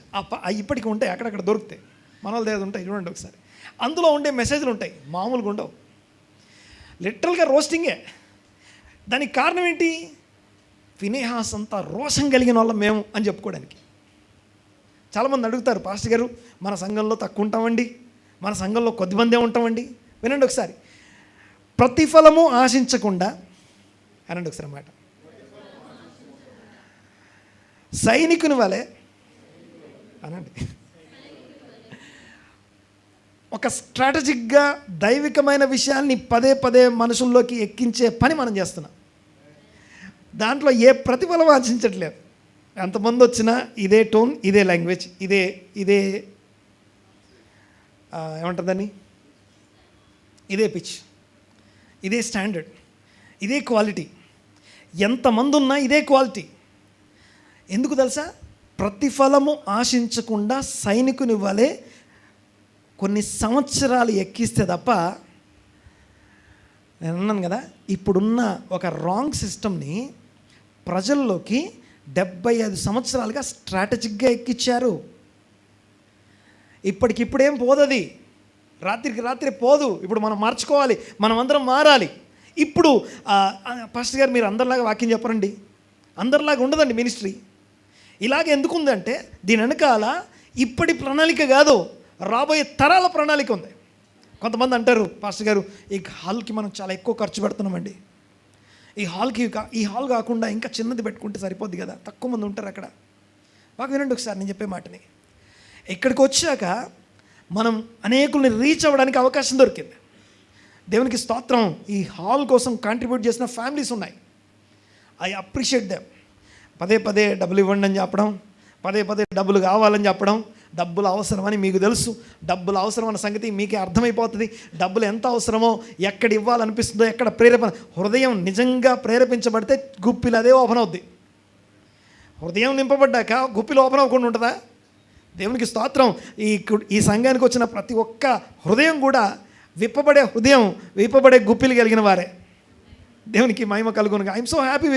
ఇప్పటికి ఉంటాయి, అక్కడక్కడ దొరుకుతాయి, మన వాళ్ళ దగ్గర ఉంటాయి. చూడండి ఒకసారి. అందులో ఉండే మెసేజ్లు ఉంటాయి, మామూలుగా ఉండవు. లిటరల్గా రోస్టింగే. దానికి కారణం ఏంటి? ఫినెహాస్ అంతా రోషం కలిగిన వాళ్ళం మేము అని చెప్పుకోవడానికి. చాలామంది అడుగుతారు, పాస్టర్ గారు మన సంఘంలో తక్కువ ఉంటామండి, మన సంఘంలో కొద్దిమందే ఉంటామండి. వినండి ఒకసారి. ప్రతిఫలము ఆశించకుండా, అనండి ఒకసారి అన్నమాట, సైనికుని వలె అనండి, ఒక స్ట్రాటజిక్గా దైవికమైన విషయాల్ని పదే పదే మనుషుల్లోకి ఎక్కించే పని మనం చేస్తున్నాం. దాంట్లో ఏ ప్రతిఫలం ఆశించట్లేదు. ఎంతమంది వచ్చినా ఇదే టోన్, ఇదే లాంగ్వేజ్, ఇదే ఏమంటుందని, ఇదే పిచ్, ఇదే స్టాండర్డ్, ఇదే క్వాలిటీ. ఎంతమంది ఉన్నా ఇదే క్వాలిటీ. ఎందుకు తెలుసా? ప్రతిఫలము ఆశించకుండా సైనికుని వలె కొన్ని సంవత్సరాలు ఎక్కిస్తే తప్ప. నేను అన్నాను కదా, ఇప్పుడున్న ఒక రాంగ్ సిస్టమ్ని ప్రజల్లోకి 75 సంవత్సరాలుగా స్ట్రాటజిక్గా ఎక్కించారు. ఇప్పటికిప్పుడేం పోదది, రాత్రికి రాత్రి పోదు. ఇప్పుడు మనం మార్చుకోవాలి, మనం అందరం మారాలి. ఇప్పుడు పాస్టర్ గారు మీరు అందరిలాగా వాక్యం చెప్పరండి, అందరిలాగా ఉండదండి మినిస్ట్రీ. ఇలాగ ఎందుకుందంటే దీని వెనకాల ఇప్పటి ప్రణాళిక కాదు, రాబోయే తరాల ప్రణాళిక ఉంది. కొంతమంది అంటారు, పాస్టర్ గారు ఈ హాల్కి మనం చాలా ఎక్కువ ఖర్చు పెడుతున్నామండి, ఈ హాల్ కాకుండా ఇంకా చిన్నది పెట్టుకుంటే సరిపోద్ది కదా, తక్కువ మంది ఉంటారు అక్కడ. బాగా వినండి ఒకసారి నేను చెప్పే మాటని. ఇక్కడికి వచ్చాక మనం అనేకుల్ని రీచ్ అవ్వడానికి అవకాశం దొరికింది. దేవునికి స్తోత్రం. ఈ హాల్ కోసం కాంట్రిబ్యూట్ చేసిన ఫ్యామిలీస్ ఉన్నాయి. I appreciate them. పదే పదే డబ్బులు ఇవ్వండి అని చెప్పడం, పదే పదే డబ్బులు కావాలని చెప్పడం. డబ్బులు అవసరమని మీకు తెలుసు, డబ్బులు అవసరం అన్న సంగతి మీకే అర్థమైపోతుంది. డబ్బులు ఎంత అవసరమో, ఎక్కడ ఇవ్వాలనిపిస్తుందో, ఎక్కడ ప్రేరేపణ, హృదయం నిజంగా ప్రేరేపించబడితే గుప్పిలు అదే ఓపెన్ అవుద్ది. హృదయం నింపబడ్డాక గుప్పిలు ఓపెన్ అవ్వకుండా ఉంటుందా? దేవునికి స్తోత్రం. ఈ సంఘానికి వచ్చిన ప్రతి ఒక్క హృదయం కూడా విప్పబడే హృదయం, విప్పబడే గుప్పిలు కలిగిన వారే. దేవునికి మహిమ కలుగునుగా. I'm so happy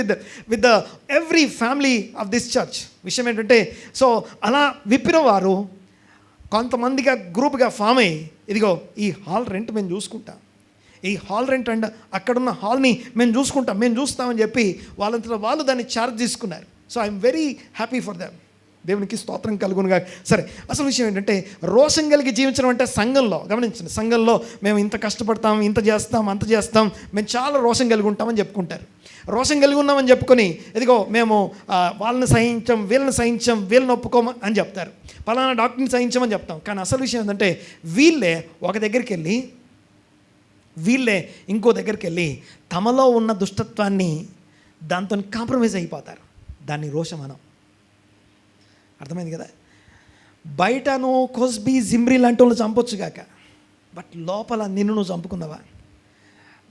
with the every family of this church. విషయం ఏంటంటే, సో అలా విప్పిన వారు కొంతమందిగా గ్రూప్గా ఫామ్ అయ్యి, ఇదిగో ఈ హాల్ రెంట్ మేము చూసుకుంటాం, ఈ హాల్ రెంట్ అండ్ అక్కడున్న హాల్ని మేము చూస్తామని చెప్పి వాళ్ళంతా వాళ్ళు దాన్ని ఛార్జ్ తీసుకున్నారు. So I'm very happy for them. దేవునికి స్తోత్రం కలుగునుగా. సరే, అసలు విషయం ఏంటంటే, రోషం కలిగి జీవించడం అంటే సంఘంలో, గమనించండి, సంఘంలో మేము ఇంత కష్టపడతాం, ఇంత చేస్తాం, అంత చేస్తాం, మేము చాలా రోషం కలిగి ఉంటామని చెప్పుకుంటారు. రోషం కలిగి ఉన్నామని చెప్పుకొని, ఇదిగో మేము వాళ్ళని సహించాం, వీళ్ళని ఒప్పుకోం అని చెప్తారు, పలానా డాక్టర్ని సహించామని చెప్తాం. కానీ అసలు విషయం ఏంటంటే, వీళ్ళే ఒక దగ్గరికి వెళ్ళి, వీళ్ళే ఇంకో దగ్గరికి వెళ్ళి తమలో ఉన్న దుష్టత్వాన్ని దాంతో కాంప్రమైజ్ అయిపోతారు. దాన్ని రోషం అనం. అర్థమైంది కదా? బయటను కొస్బీ, జిమ్రీ లాంటి వాళ్ళు చంపొచ్చు కాక, బట్ లోపల నిన్ను నువ్వు చంపుకున్నావా?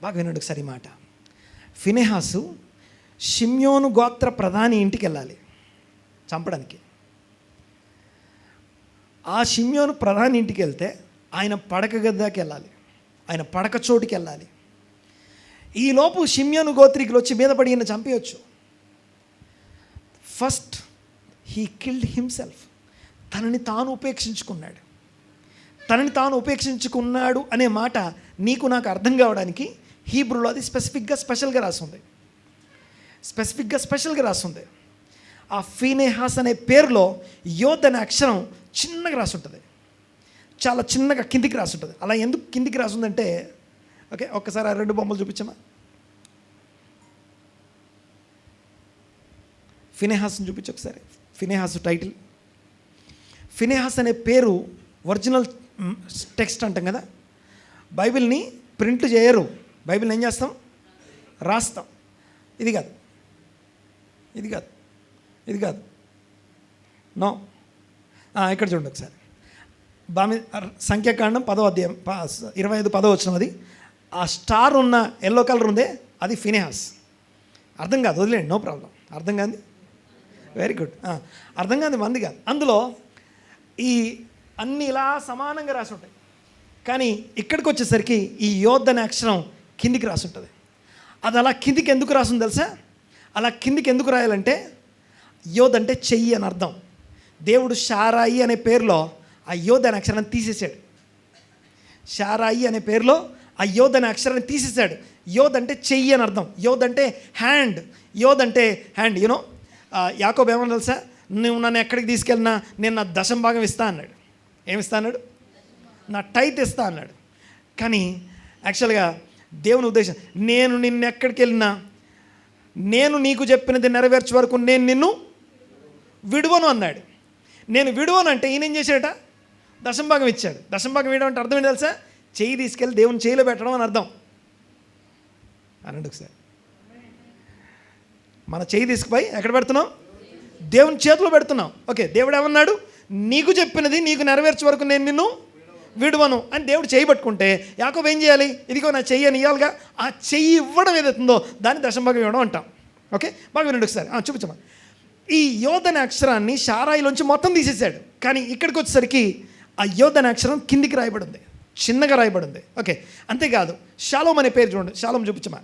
బాగా వినండి ఒకసారి మాట. ఫినెహాసు షిమ్యోను గోత్ర ప్రధాని ఇంటికి వెళ్ళాలి చంపడానికి. ఆ షిమ్యోను ప్రధాని ఇంటికి వెళ్తే ఆయన పడక గదికి వెళ్ళాలి, ఆయన పడక చోటుకి వెళ్ళాలి. ఈలోపు షిమ్యోను గోత్రికులు వచ్చి మీద పడి ఈయన చంపేయచ్చు. First he killed himself. తనని తాను ఉపేక్షించుకున్నాడు అనే మాట నీకు నాకు అర్థం కావడానికి హీబ్రూలో అది స్పెషల్గా రాస్తుంది. ఆ ఫీనెహాస్ అనే పేరులో యోద్ అనే అక్షరం చిన్నగా రాసుంటుంది, చాలా చిన్నగా కిందికి రాసుంటుంది. అలా ఎందుకు కిందికి రాసుందంటే, ఓకే ఒక్కసారి ఆ రెండు బొమ్మలు చూపించమా. ఫినెహాస్ని చూపించు ఒకసారి. Phinehas title. ఫినెహాస్ అనే పేరు ఒరిజినల్ టెక్స్ట్ అంటాం కదా, బైబిల్ని ప్రింట్ చేయరు, బైబిల్ని ఏం చేస్తాం, రాస్తాం. ఇది కాదు నో, ఇక్కడ చూడండి ఒకసారి. సంఖ్యాకాండం 10వ అధ్యాయం 25 వచనం. అది ఆ స్టార్ ఉన్న ఎల్లో కలర్ ఉందే అది ఫినెహాస్. అర్థం కాదు, వదిలేండి, నో ప్రాబ్లం. అర్థం కాదు, వెరీ గుడ్. అర్థం కాదు మంది కాదు. అందులో ఈ అన్నీ ఇలా సమానంగా రాసి ఉంటాయి, కానీ ఇక్కడికి వచ్చేసరికి ఈ యోద్ అనే అక్షరం కిందికి రాసి ఉంటుంది. అది అలా కిందికి ఎందుకు రాసింది తెలుసా? అలా కిందికి ఎందుకు రాయాలంటే, యోద్ అంటే చెయ్యి అని అర్థం. దేవుడు షారాయి అనే పేరులో ఆ యోద్ అనే అక్షరాన్ని తీసేసాడు. షారాయి అనే పేరులో ఆ యోద్ అనే అక్షరాన్ని తీసేసాడు. యోద్ అంటే చెయ్యి అని అర్థం, యోద్ అంటే హ్యాండ్, యోద్ అంటే హ్యాండ్. యూనో యాకోబు ఏమన్నా తెలుసా, నువ్వు నన్ను ఎక్కడికి తీసుకెళ్ళినా నేను నా దశం భాగం ఇస్తా అన్నాడు. ఏమిస్తా అన్నాడు? నా టైత్ ఇస్తా అన్నాడు. కానీ యాక్చువల్గా దేవుని ఉద్దేశం, నేను నిన్ను ఎక్కడికి వెళ్ళినా నేను నీకు చెప్పినది నెరవేర్చే వరకు నేను నిన్ను విడువను అన్నాడు. నేను విడువను అంటే ఈయన ఏం చేశాడట? దశంభాగం ఇచ్చాడు. దశంభాగం ఇవ్వడం అంటే అర్థం ఏంటి తెలుసా? చెయ్యి తీసుకెళ్ళి దేవుని చేయిలో పెట్టడం అని అర్థం. అనండి ఒకసారి. మన చెయ్యి తీసుకుపోయి ఎక్కడ పెడుతున్నాం? దేవుని చేతిలో పెడుతున్నాం. ఓకే, దేవుడు ఏమన్నాడు? నీకు చెప్పినది నీకు నెరవేర్చే వరకు నేను నిన్ను విడువను అని దేవుడు చెయ్యి పట్టుకుంటే యాకోబు ఏం చేయాలి? ఇదిగో నా చెయ్యి అని ఇవ్వాలిగా. ఆ చెయ్యి ఇవ్వడం ఏదైతుందో దాన్ని దశంభాగం ఇవ్వడం అంటాం. ఓకే, బాగా వినండి ఒకసారి, చూపించమా. ఈ యోద్ అనే అక్షరాన్ని షారాయిలోంచి మొత్తం తీసేశాడు. కానీ ఇక్కడికి వచ్చేసరికి ఆ యోద్ అనే అక్షరం కిందికి రాయబడింది, చిన్నగా రాయబడింది. ఓకే, అంతేకాదు షాలోమ్ అనే పేరు చూడండి. షాలోమ్ చూపించమా.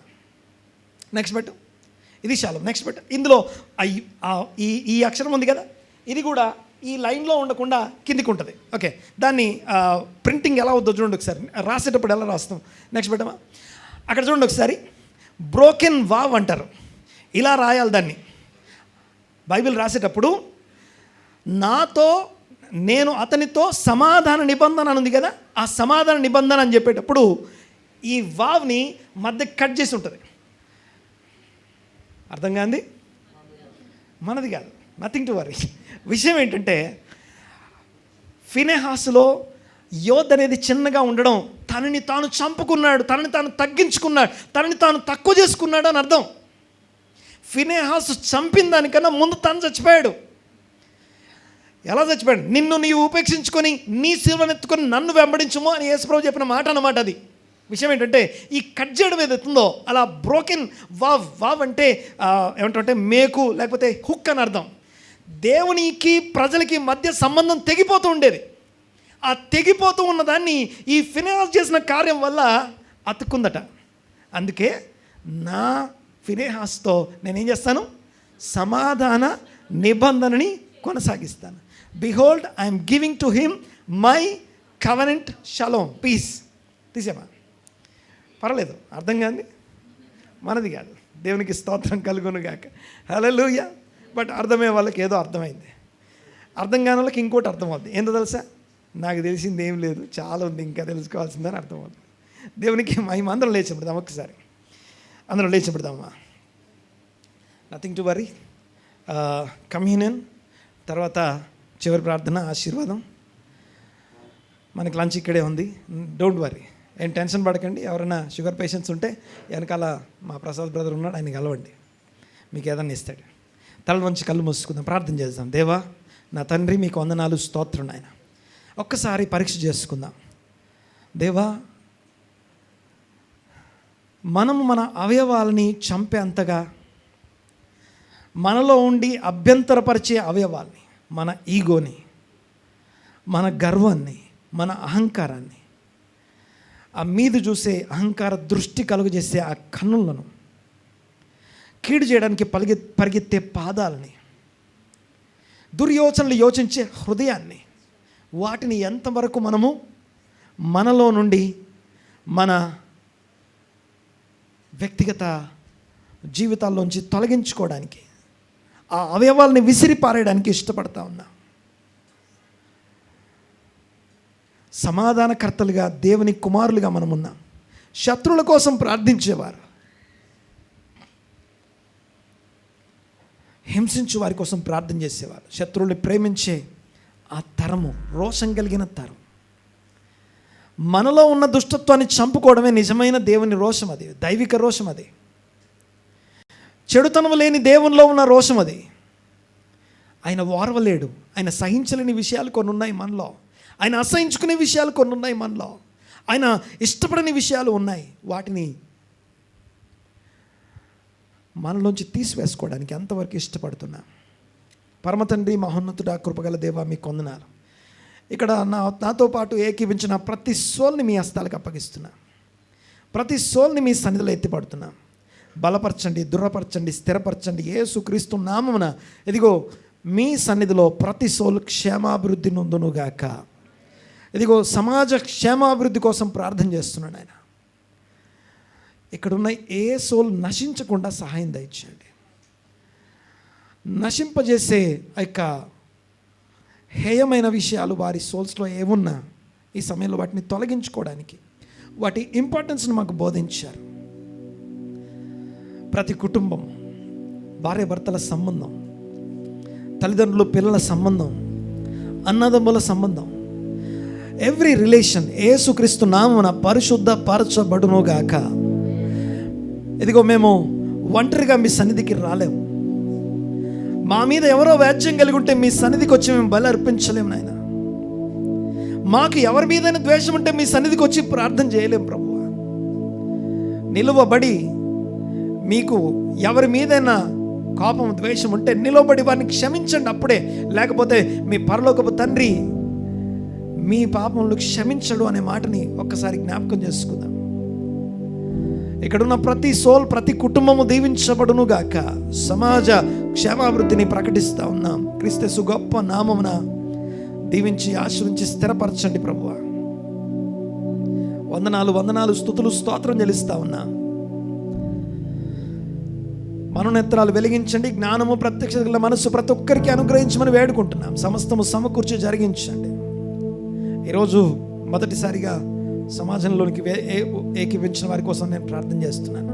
నెక్స్ట్ పెట్టు. ఇది షాలోమ్. నెక్స్ట్ పెట్టు. ఇందులో ఈ అక్షరం ఉంది కదా, ఇది కూడా ఈ లైన్లో ఉండకుండా కిందికి ఉంటుంది. ఓకే, దాన్ని ప్రింటింగ్ ఎలా అవుతుందో చూడండి ఒకసారి, రాసేటప్పుడు ఎలా రాస్తాం. నెక్స్ట్ పెట్టమా. అక్కడ చూడండి ఒకసారి. బ్రోకెన్ వావ్ అంటారు, ఇలా రాయాలి దాన్ని. బైబిల్ రాసేటప్పుడు నాతో నేను అతనితో సమాధాన నిబంధన అని ఉంది కదా, ఆ సమాధాన నిబంధన అని చెప్పేటప్పుడు ఈ వావ్ని మధ్య కట్ చేసి ఉంటుంది. అర్థం కాంది? మనది కాదు, నథింగ్ టు వరీ. విషయం ఏంటంటే ఫినెహాసులో యోధ్ అనేది చిన్నగా ఉండడం, తనని తాను చంపుకున్నాడు, తనని తాను తగ్గించుకున్నాడు, తనని తాను తక్కువ చేసుకున్నాడు అని అర్థం. ఫినెహాసు చంపిన దానికన్నా ముందు తను చచ్చిపోయాడు. ఎలా చచ్చిపోయాడు? నిన్ను నీవు ఉపేక్షించుకొని నీ శిలువనెత్తుకొని నన్ను వెంబడించుమో అని యేసుప్రభు చెప్పిన మాట అన్నమాట అది. విషయం ఏంటంటే ఈ కట్ చేయడం ఏదైతుందో అలా బ్రోకెన్ వావ్ అంటే ఏమంటే మేకు లేకపోతే హుక్ అని అర్థం. దేవునికి ప్రజలకి మధ్య సంబంధం తెగిపోతూ ఉండేది. ఆ తెగిపోతూ ఉన్నదాన్ని ఈ ఫినెహాస్ చేసిన కార్యం వల్ల అతుక్కుందట. అందుకే నా ఫినెహాస్తో నేనేం చేస్తాను? సమాధాన నిబంధనని కొనసాగిస్తాను. Behold I'm giving to him my covenant shalom, peace. తీసేమా పర్లేదు, అర్థం కాదు, మనది కాదు. దేవునికి స్తోత్రం కలుగును గాక. హల్లెలూయా. బట్ అర్థమయ్యే వాళ్ళకి ఏదో అర్థమైంది, అర్థం కాని వాళ్ళకి ఇంకోటి అర్థమవుతుంది. ఏందో తెలుసా? నాకు తెలిసింది ఏం లేదు, చాలా ఉంది ఇంకా తెలుసుకోవాల్సిందని అర్థమవుతుంది. దేవునికి మేము అందరం లేచిపెడదాం, ఒక్కసారి అందరం లేచిపెడదామా. Nothing to worry. కమ్యూనియన్ తర్వాత చివరి ప్రార్థన, ఆశీర్వాదం. మనకి లంచ్ ఇక్కడే ఉంది, డోంట్ వరీ, ఏం టెన్షన్ పడకండి. ఎవరైనా షుగర్ పేషెంట్స్ ఉంటే వెనకాల మా ప్రసాద్ బ్రదర్ ఉన్నాడు, ఆయన కలవండి, మీకు ఏదన్నా ఇస్తాడు. తల నుంచి కళ్ళు మూసుకుందాం, ప్రార్థన చేద్దాం. దేవా నా తండ్రి, మీకు వందనాలు, స్తోత్రం నాయన. ఒక్కసారి పరీక్ష చేసుకుందాం. దేవా, మనము మన అవయవాలని చంపేంతగా మనలో ఉండి అభ్యంతరపరిచే అవయవాల్ని, మన ఈగోని, మన గర్వాన్ని, మన అహంకారాన్ని, ఆ మీద చూసే అహంకార దృష్టి కలుగజేసే ఆ కన్నులను, కీడు చేయడానికి పరిగెత్తే పాదాలని, దుర్యోచనలు యోచించే హృదయాన్ని, వాటిని ఎంతవరకు మనము మనలో నుండి మన వ్యక్తిగత జీవితాల్లోంచి తొలగించుకోవడానికి, ఆ అవయవాల్ని విసిరి పారేయడానికి ఇష్టపడతా ఉన్నా. సమాధానకర్తలుగా, దేవుని కుమారులుగా మనమున్నాం. శత్రువుల కోసం ప్రార్థించేవారు, హింసించు వారి కోసం ప్రార్థన చేసేవారు, శత్రువుల్ని ప్రేమించే ఆ తరము, రోషం కలిగిన తరం. మనలో ఉన్న దుష్టత్వాన్ని చంపుకోవడమే నిజమైన దేవుని రోషం. అది దైవిక రోషం. అది చెడుతనం లేని దేవునిలో ఉన్న రోషం. అది ఆయన ఓర్వలేడు. ఆయన సహించలేని విషయాలు కొన్ని ఉన్నాయి మనలో. ఆయన అసహించుకునే విషయాలు కొన్ని ఉన్నాయి మనలో. ఆయన ఇష్టపడని విషయాలు ఉన్నాయి. వాటిని మనలోంచి తీసివేసుకోవడానికి ఎంతవరకు ఇష్టపడుతున్నా. పరమతండ్రి, మహోన్నతుడా, కృపగల దేవా, మీకు వందనాలు. ఇక్కడ నాతో పాటు ఏకీవించిన ప్రతి సోల్ని మీ హస్తాలకు అప్పగిస్తున్నా. ప్రతి సోల్ని మీ సన్నిధిలో ఎత్తిపడుతున్నా. బలపరచండి, దృఢపరచండి, స్థిరపరచండి. యేసుక్రీస్తు నామమున ఇదిగో మీ సన్నిధిలో ప్రతి సోల్ క్షేమాభివృద్ధి నొందునుగాక. ఇదిగో సమాజ క్షేమాభివృద్ధి కోసం ప్రార్థన చేస్తున్నాను ఆయన. ఇక్కడున్న ఏ సోల్ నశించకుండా సహాయం దయచేయండి. నశింపజేసే ఆ యొక్క హేయమైన విషయాలు వారి సోల్స్లో ఏమున్నా ఈ సమయంలో వాటిని తొలగించుకోవడానికి, వాటి ఇంపార్టెన్స్ని మాకు బోధించారు. ప్రతి కుటుంబం, భార్యాభర్తల సంబంధం, తల్లిదండ్రులు పిల్లల సంబంధం, అన్నదమ్ముల సంబంధం, ఎవ్రీ రిలేషన్ యేసుక్రీస్తు నామమున పరిశుద్ధ పరచబడునుగాక. ఇదిగో మేము ఒంటరిగా మీ సన్నిధికి రాలేము. మా మీద ఎవరో వ్యాజ్యం కలిగి ఉంటే మీ సన్నిధికి వచ్చి మేము బలి అర్పించలేము నాయన. మాకు ఎవరి మీదైనా ద్వేషం ఉంటే మీ సన్నిధికి వచ్చి ప్రార్థన చేయలేము ప్రభువా. నిలువబడి మీకు ఎవరి మీదైనా కోపం, ద్వేషం ఉంటే నిలవబడి వారిని క్షమించండి అప్పుడే. లేకపోతే మీ పరలోకపు తండ్రి మీ పాపములు క్షమించడు అనే మాటని ఒక్కసారి జ్ఞాపకం చేసుకుందాం. ఇక్కడున్న ప్రతి సోల్, ప్రతి కుటుంబము దీవించబడును గాక. సమాజ క్షేమాభివృద్ధిని ప్రకటిస్తూ ఉన్నాం. క్రీస్తు గొప్ప నామమున దీవించి ఆశ్రయించి స్థిరపరచండి ప్రభువా. వందనాలు, వందనాలు, స్తుతులు, స్తోత్రం చెల్లిస్తా ఉన్నా. మనోనేత్రాలు వెలిగించండి. జ్ఞానము ప్రత్యక్షత గల మనస్సు ప్రతి ఒక్కరికి అనుగ్రహించమని వేడుకుంటున్నాం. సమస్తము సమకూర్చి జరిగించండి. ఈరోజు మొదటిసారిగా సమాజంలోనికి ఏకీపించిన వారి కోసం నేను ప్రార్థన చేస్తున్నాను.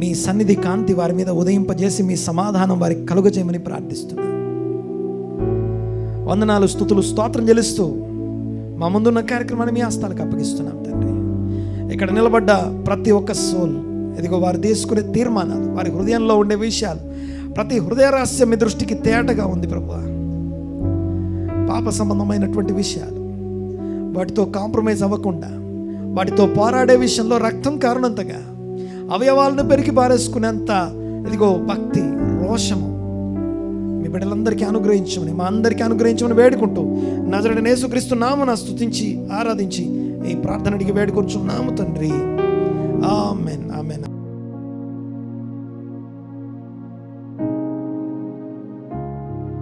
మీ సన్నిధి కాంతి వారి మీద ఉదయింపజేసి మీ సమాధానం వారికి కలుగజేయమని ప్రార్థిస్తున్నాను. వందనాలు, స్తుతులు, స్తోత్రం చెల్లిస్తూ మా ముందున్న కార్యక్రమాన్ని మీ హస్తాలకు అప్పగిస్తున్నాం తండ్రి. ఇక్కడ నిలబడ్డ ప్రతి ఒక్క సోల్, ఇదిగో వారు తీసుకునే తీర్మానాలు, వారి హృదయంలో ఉండే విషయాలు, ప్రతి హృదయ రహస్యం మీ దృష్టికి తేటగా ఉంది ప్రభువా. పాప సంబంధమైనటువంటి విషయాలు వాటితో కాంప్రమైజ్ అవ్వకుండా, వాటితో పోరాడే విషయంలో రక్తం కారణంతగా అవయవాలను పెరిగి పారేసుకునేంత ఇదిగో భక్తి, రోషము మీ బిడ్డలందరికీ అనుగ్రహించమని, మా అందరికీ అనుగ్రహించమని వేడుకుంటూ నజరేయుడైన యేసుక్రీస్తు నామమున స్తుతించి ఆరాధించి ఈ ప్రార్థన అడిగి వేడుకొంచున్నాము తండ్రి. ఆమేన్, ఆమేన్.